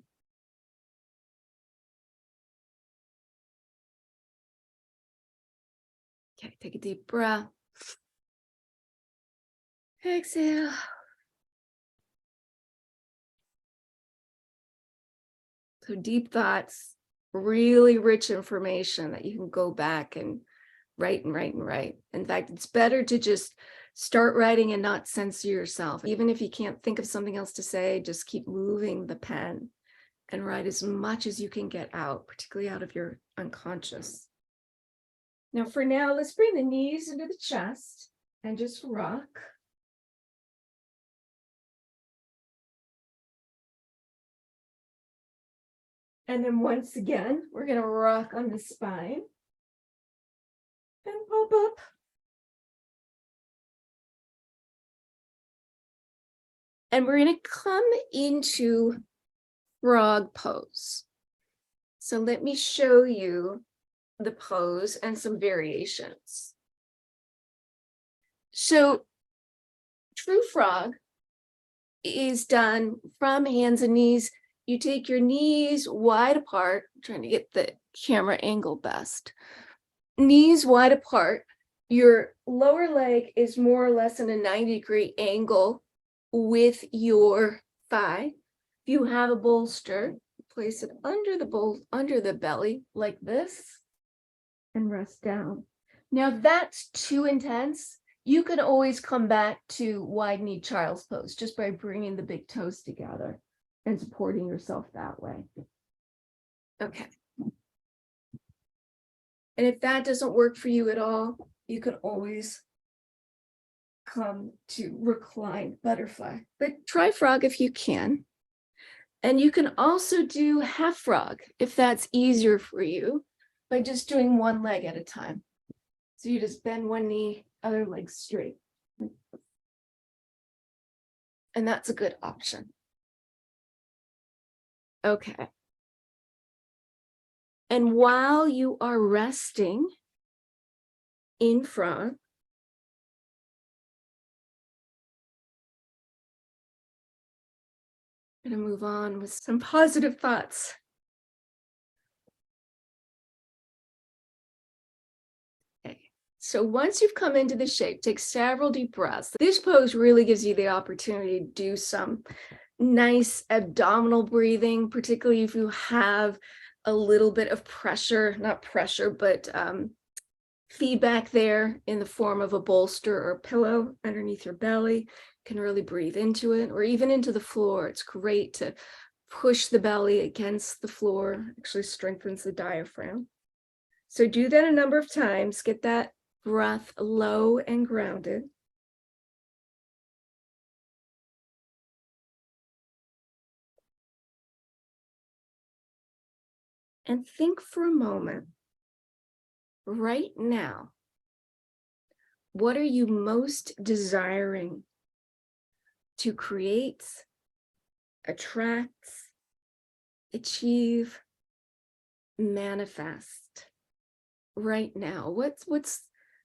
Okay, take a deep breath. Exhale. So deep thoughts, really rich information that you can go back and write and write and write. In fact, it's better to just start writing and not censor yourself. Even if you can't think of something else to say, just keep moving the pen and write as much as you can get out, particularly out of your unconscious. Now, for now, let's bring the knees into the chest and just rock. And then once again, we're going to rock on the spine and pop up. And we're going to come into frog pose. So let me show you the pose and some variations. So true frog is done from hands and knees. You take your knees wide apart, I'm trying to get the camera angle best. Knees wide apart. Your lower leg is more or less in a 90-degree angle with your thigh. If you have a bolster, place it under the belly like this and rest down. Now, if that's too intense, you can always come back to wide knee child's pose just by bringing the big toes together and supporting yourself that way. Okay. And if that doesn't work for you at all, you can always come to reclined butterfly. But try frog if you can. And you can also do half frog if that's easier for you by just doing one leg at a time. So you just bend one knee, other leg straight. And that's a good option. Okay. And while you are resting in frog, I'm going to move on with some positive thoughts. Okay. So once you've come into the shape, take several deep breaths. This pose really gives you the opportunity to do some nice abdominal breathing, particularly if you have a little bit of pressure, not pressure, but feedback there in the form of a bolster or a pillow underneath your belly. You can really breathe into it or even into the floor. It's great to push the belly against the floor, actually strengthens the diaphragm. So do that a number of times, get that breath low and grounded. And think for a moment, right now, what are you most desiring to create, attract, achieve, manifest right now? What's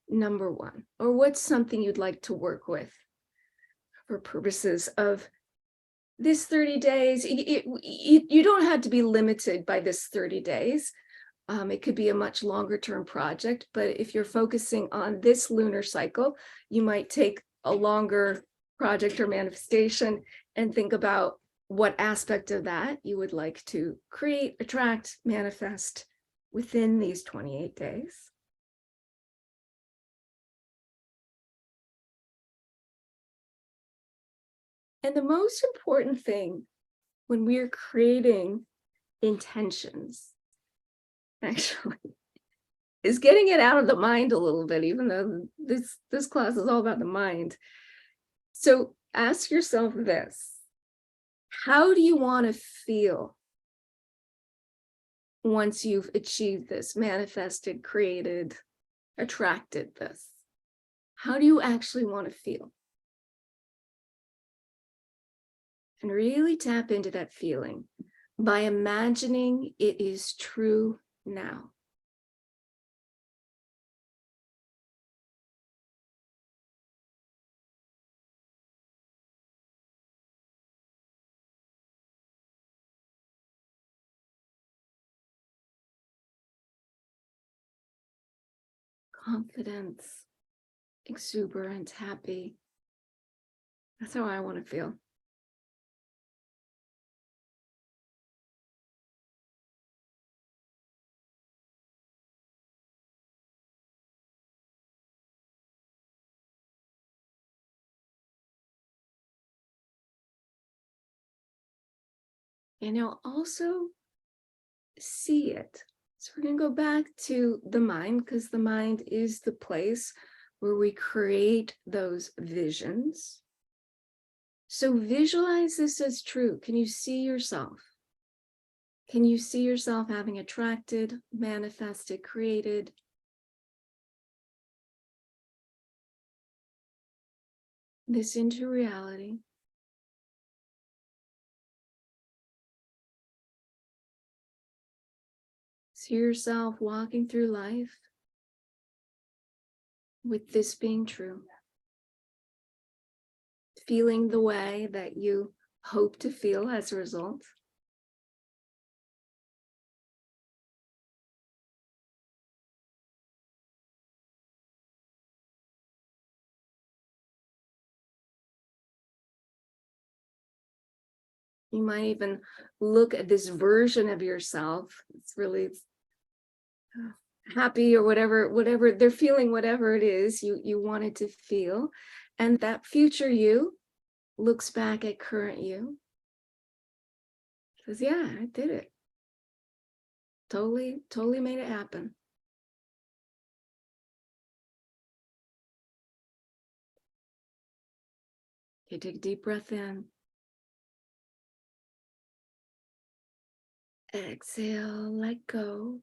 number one? Or what's something you'd like to work with for purposes of this 30 days? You don't have to be limited by this 30 days. It could be a much longer term project, but if you're focusing on this lunar cycle, you might take a longer project or manifestation and think about what aspect of that you would like to create, attract, manifest within these 28 days. And the most important thing when we're creating intentions, actually, is getting it out of the mind a little bit, even though this class is all about the mind. So ask yourself this: how do you want to feel once you've achieved this, manifested, created, attracted this? How do you actually want to feel? And really tap into that feeling by imagining it is true now. Confidence, exuberant, happy. That's how I want to feel. And now also see it. So we're going to go back to the mind, because the mind is the place where we create those visions. So visualize this as true. Can you see yourself? Can you see yourself having attracted, manifested, created this into reality? See yourself walking through life with this being true, feeling the way that you hope to feel as a result. You might even look at this version of yourself. It's really happy or whatever they're feeling, whatever it is you wanted to feel. And that future you looks back at current you, says, yeah, I did it. Totally made it happen. Okay, take a deep breath in. Exhale, let go.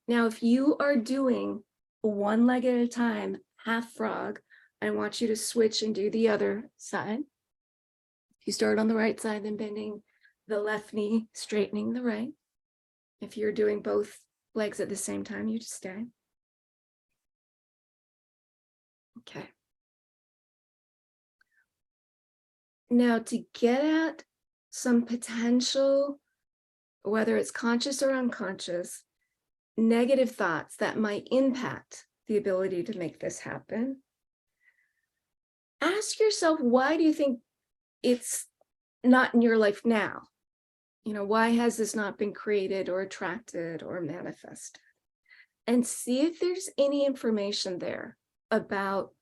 Now, if you are doing one leg at a time, half frog, I want you to switch and do the other side. If you start on the right side, then bending the left knee, straightening the right. If you're doing both legs at the same time, you just stay. Okay. Now, to get at some potential, whether it's conscious or unconscious, negative thoughts that might impact the ability to make this happen, ask yourself, why do you think it's not in your life now? You know, why has this not been created or attracted or manifested? And see if there's any information there about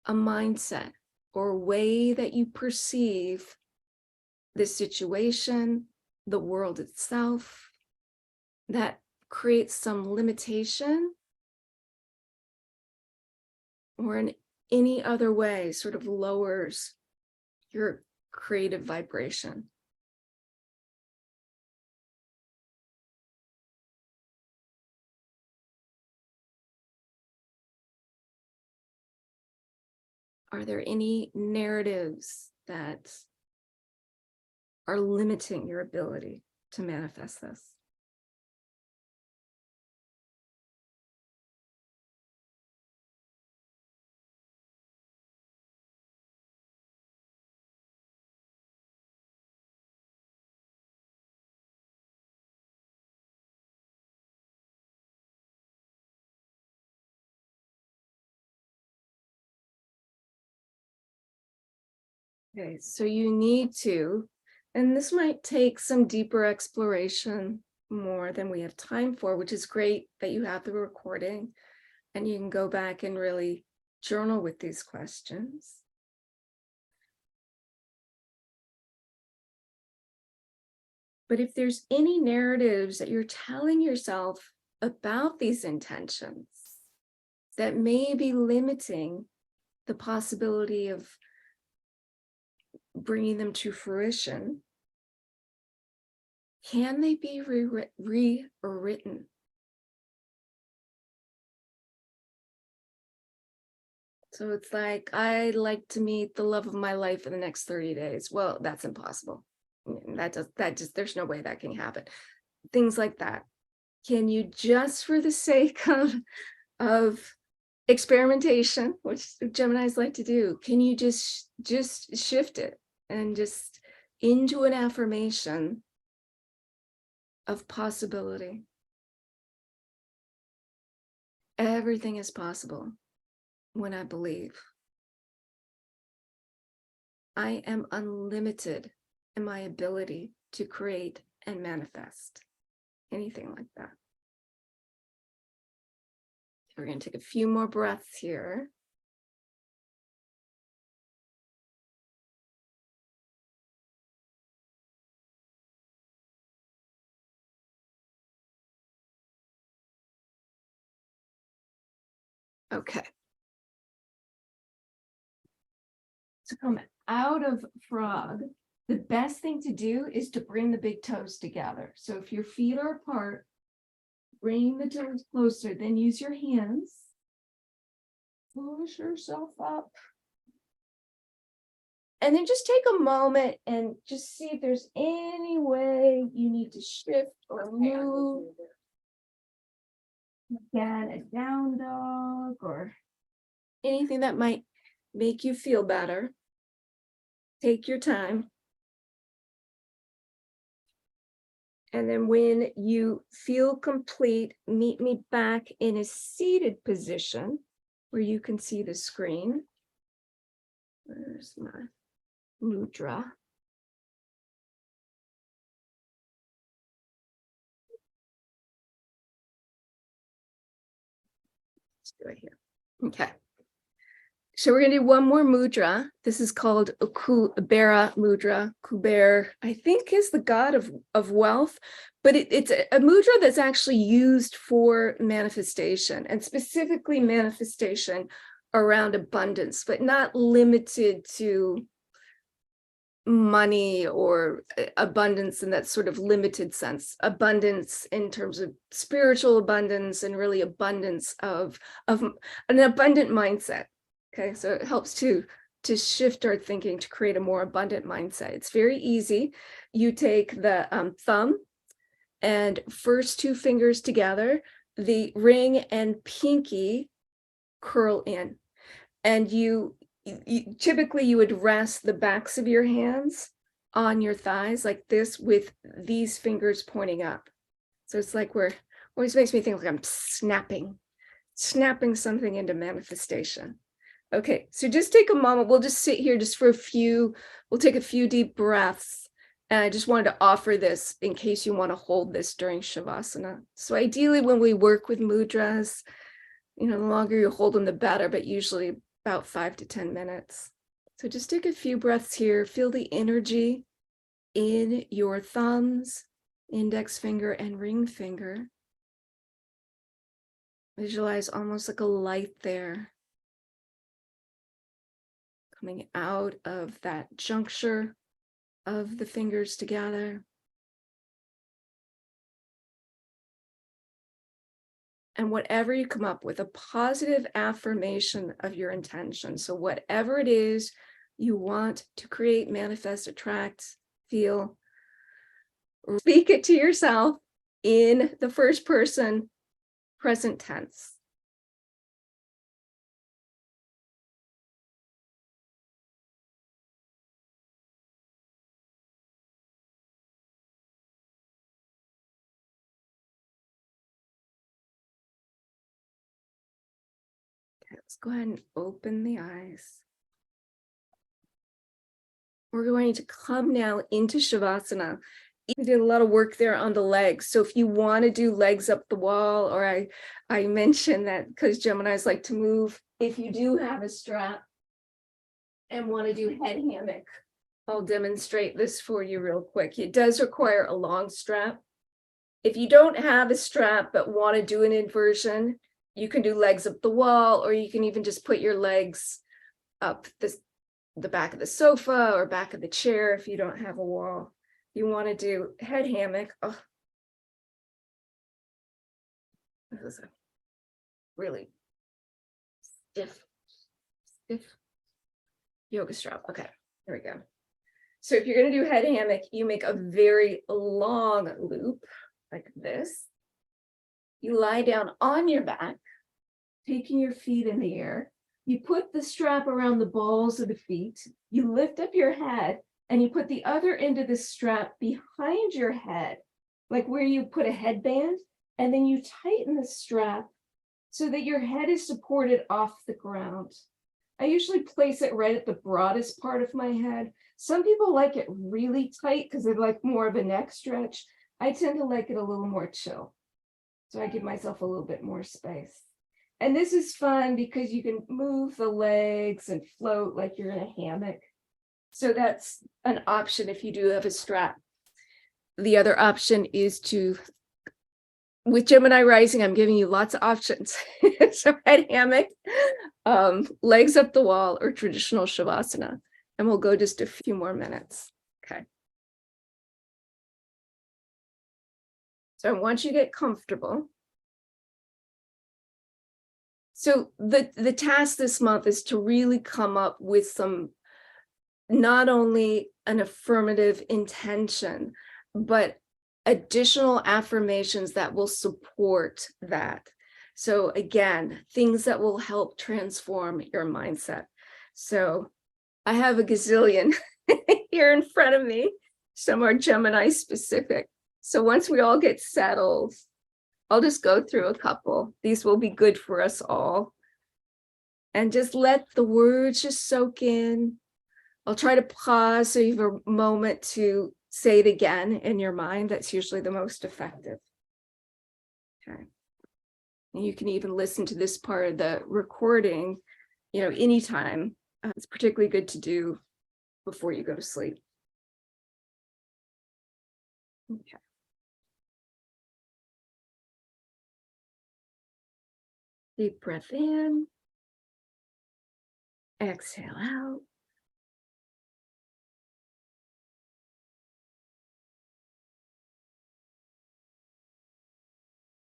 a mindset or way that you perceive the situation, the world itself, that creates some limitation, or in any other way sort of lowers your creative vibration. Are there any narratives that are limiting your ability to manifest this? Okay, so you need to, and this might take some deeper exploration, more than we have time for, which is great that you have the recording and you can go back and really journal with these questions. But if there's any narratives that you're telling yourself about these intentions that may be limiting the possibility of bringing them to fruition, can they be rewritten? So it's like, I'd like to meet the love of my life in the next 30 days. Well, that's impossible. There's no way that can happen. Things like that. Can you, just for the sake of experimentation, which Geminis like to do, can you just shift it and just into an affirmation of possibility? Everything is possible when I believe. I am unlimited in my ability to create and manifest anything like that. We're going to take a few more breaths here. Okay. To come out of frog, the best thing to do is to bring the big toes together. So if your feet are apart, bring the toes closer, then use your hands. Push yourself up. And then just take a moment and just see if there's any way you need to shift or move. Again, a down dog or anything that might make you feel better. Take your time. And then when you feel complete, meet me back in a seated position where you can see the screen. Where's my mudra? Let's do it here. Okay. So we're going to do one more mudra. This is called a Kubera mudra. Kuber, I think, is the god of wealth, but it's a mudra that's actually used for manifestation, and specifically manifestation around abundance, but not limited to money or abundance in that sort of limited sense. Abundance in terms of spiritual abundance and really abundance of an abundant mindset. Okay, so it helps to shift our thinking to create a more abundant mindset. It's very easy. You take the thumb and first two fingers together, the ring and pinky curl in, and typically you would rest the backs of your hands on your thighs like this with these fingers pointing up. So it's like always makes me think like I'm snapping something into manifestation. Okay, so just take a moment. We'll just sit here just for we'll take a few deep breaths. And I just wanted to offer this in case you want to hold this during Shavasana. So ideally when we work with mudras, the longer you hold them, the better, but usually about 5 to 10 minutes. So just take a few breaths here. Feel the energy in your thumbs, index finger, and ring finger. Visualize almost like a light there, coming out of that juncture of the fingers together. And whatever you come up with, a positive affirmation of your intention. So whatever it is you want to create, manifest, attract, feel, speak it to yourself in the first person, present tense. Okay, let's go ahead and open the eyes. We're going to come now into Shavasana. We did a lot of work there on the legs. So if you want to do legs up the wall, or I mentioned that because Geminis like to move, if you do have a strap and want to do head hammock I'll demonstrate this for you real quick. It does require a long strap. If you don't have a strap but want to do an inversion, you can do legs up the wall, or you can even just put your legs up the back of the sofa or back of the chair if you don't have a wall. You want to do head hammock. Oh, this is a really stiff yoga strap. Okay, here we go. So if you're going to do head hammock, you make a very long loop like this. You lie down on your back, taking your feet in the air. You put the strap around the balls of the feet. You lift up your head and you put the other end of the strap behind your head, like where you put a headband, and then you tighten the strap so that your head is supported off the ground. I usually place it right at the broadest part of my head. Some people like it really tight because they like more of a neck stretch. I tend to like it a little more chill. So I give myself a little bit more space. And this is fun because you can move the legs and float like you're in a hammock. So that's an option if you do have a strap. The other option is to, with Gemini rising, I'm giving you lots of options. So head hammock, legs up the wall, or traditional shavasana. And we'll go just a few more minutes. Okay. So once you get comfortable. So the task this month is to really come up with some, not only an affirmative intention, but additional affirmations that will support that. So again, things that will help transform your mindset. So I have a gazillion here in front of me. Some are Gemini specific. So once we all get settled, I'll just go through a couple. These will be good for us all. And just let the words just soak in. I'll try to pause so you have a moment to say it again in your mind. That's usually the most effective. Okay. And you can even listen to this part of the recording, anytime. It's particularly good to do before you go to sleep. Okay. Deep breath in. Exhale out.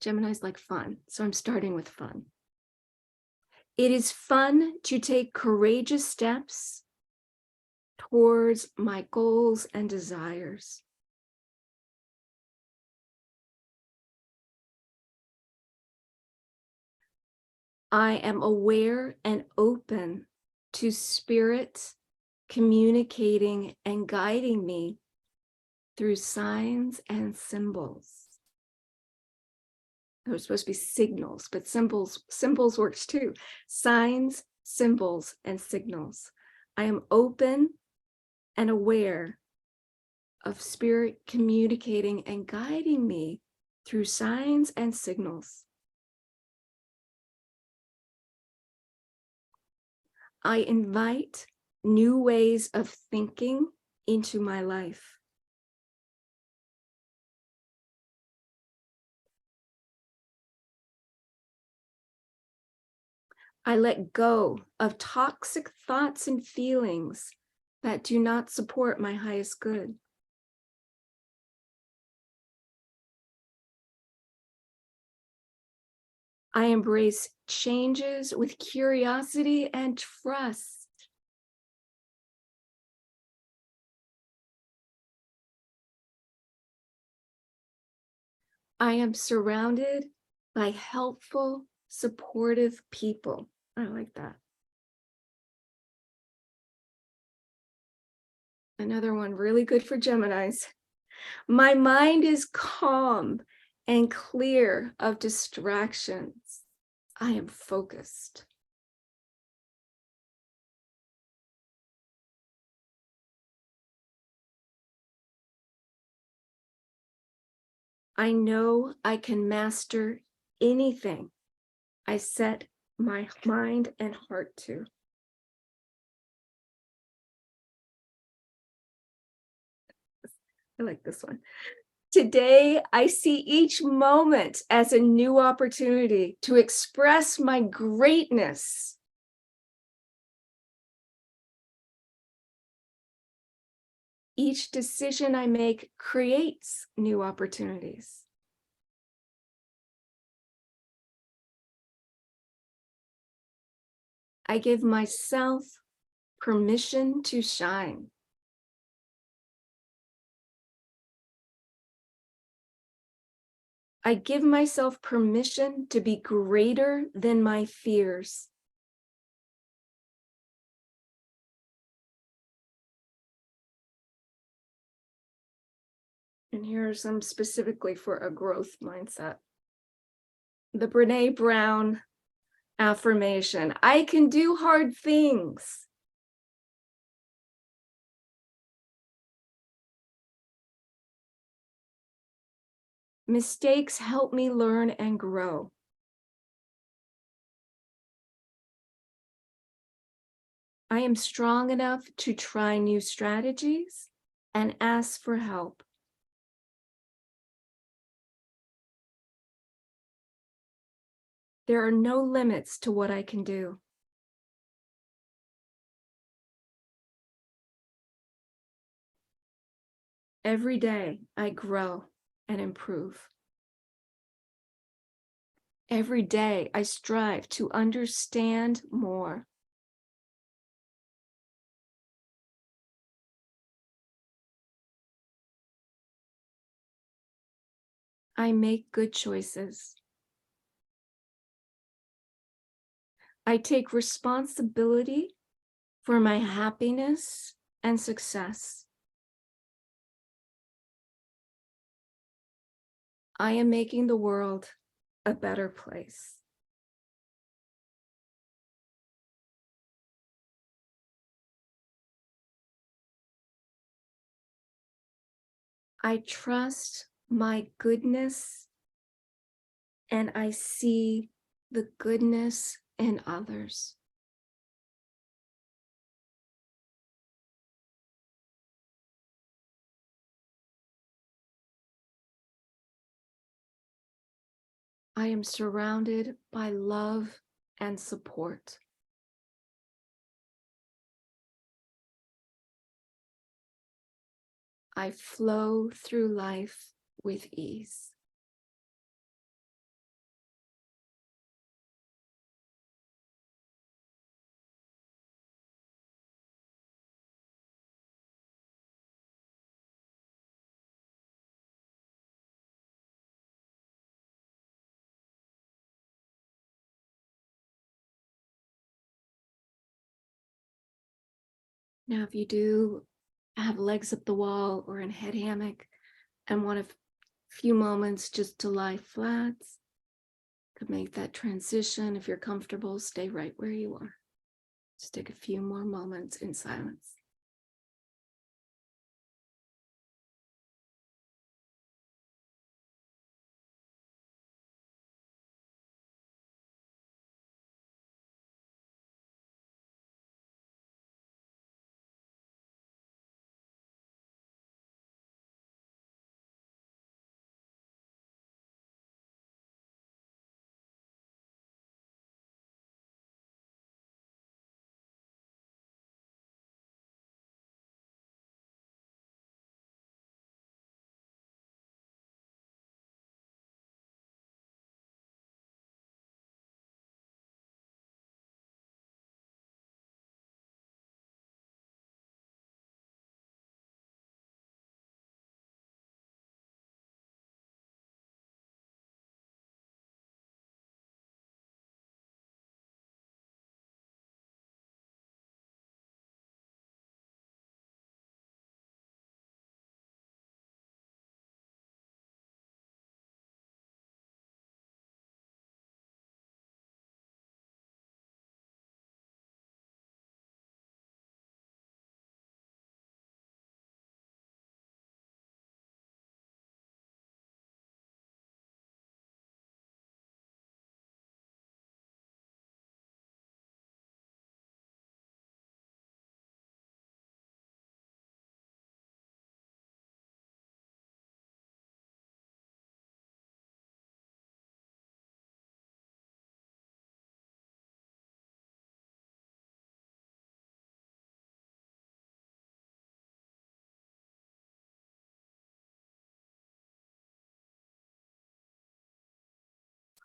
Gemini's like fun, so I'm starting with fun. It is fun to take courageous steps towards my goals and desires. I am aware and open to spirit communicating and guiding me through signs and symbols. They're supposed to be signals, but symbols works too. Signs, symbols, and signals. I am open and aware of spirit communicating and guiding me through signs and signals. I invite new ways of thinking into my life. I let go of toxic thoughts and feelings that do not support my highest good. I embrace changes with curiosity and trust. I am surrounded by helpful, supportive people. I like that. Another one really good for Geminis. My mind is calm and clear of distractions. I am focused. I know I can master anything I set my mind and heart to. I like this one. Today, I see each moment as a new opportunity to express my greatness. Each decision I make creates new opportunities. I give myself permission to shine. I give myself permission to be greater than my fears. And here are some specifically for a growth mindset. The Brené Brown affirmation: I can do hard things. Mistakes help me learn and grow. I am strong enough to try new strategies and ask for help. There are no limits to what I can do. Every day, I grow and improve. Every day, I strive to understand more. I make good choices. I take responsibility for my happiness and success. I am making the world a better place. I trust my goodness and I see the goodness in others. I am surrounded by love and support. I flow through life with ease. Now, if you do have legs up the wall or in a head hammock and want a few moments just to lie flat, to make that transition, if you're comfortable, stay right where you are. Just take a few more moments in silence.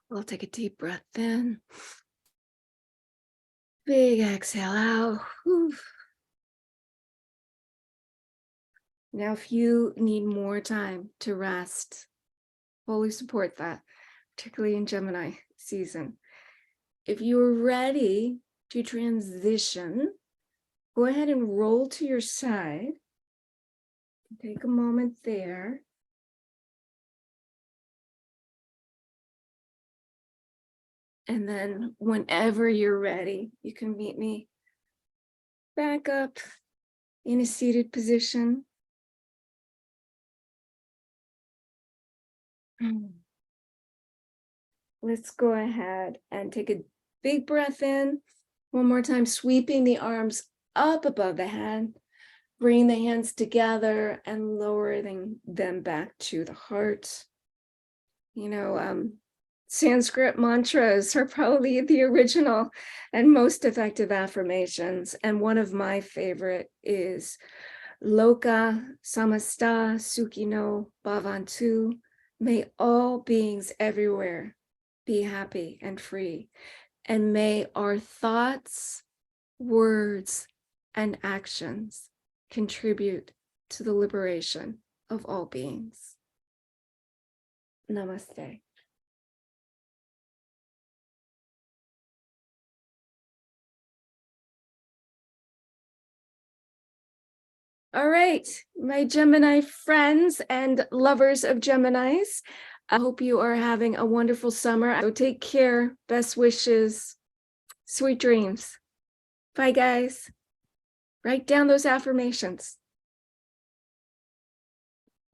We'll take a deep breath in. Big exhale out. Whew. Now, if you need more time to rest, fully support that, particularly in Gemini season. If you're ready to transition, go ahead and roll to your side. Take a moment there. And then whenever you're ready, you can meet me back up in a seated position. Let's go ahead and take a big breath in. One more time, sweeping the arms up above the head. Bring the hands together and lowering them back to the heart. You know, Sanskrit mantras are probably the original and most effective affirmations. And one of my favorite is Loka Samasta Sukhino Bhavantu. May all beings everywhere be happy and free. And may our thoughts, words, and actions contribute to the liberation of all beings. Namaste. All right, my Gemini friends and lovers of Geminis, I hope you are having a wonderful summer. So take care, best wishes, sweet dreams. Bye, guys. Write down those affirmations.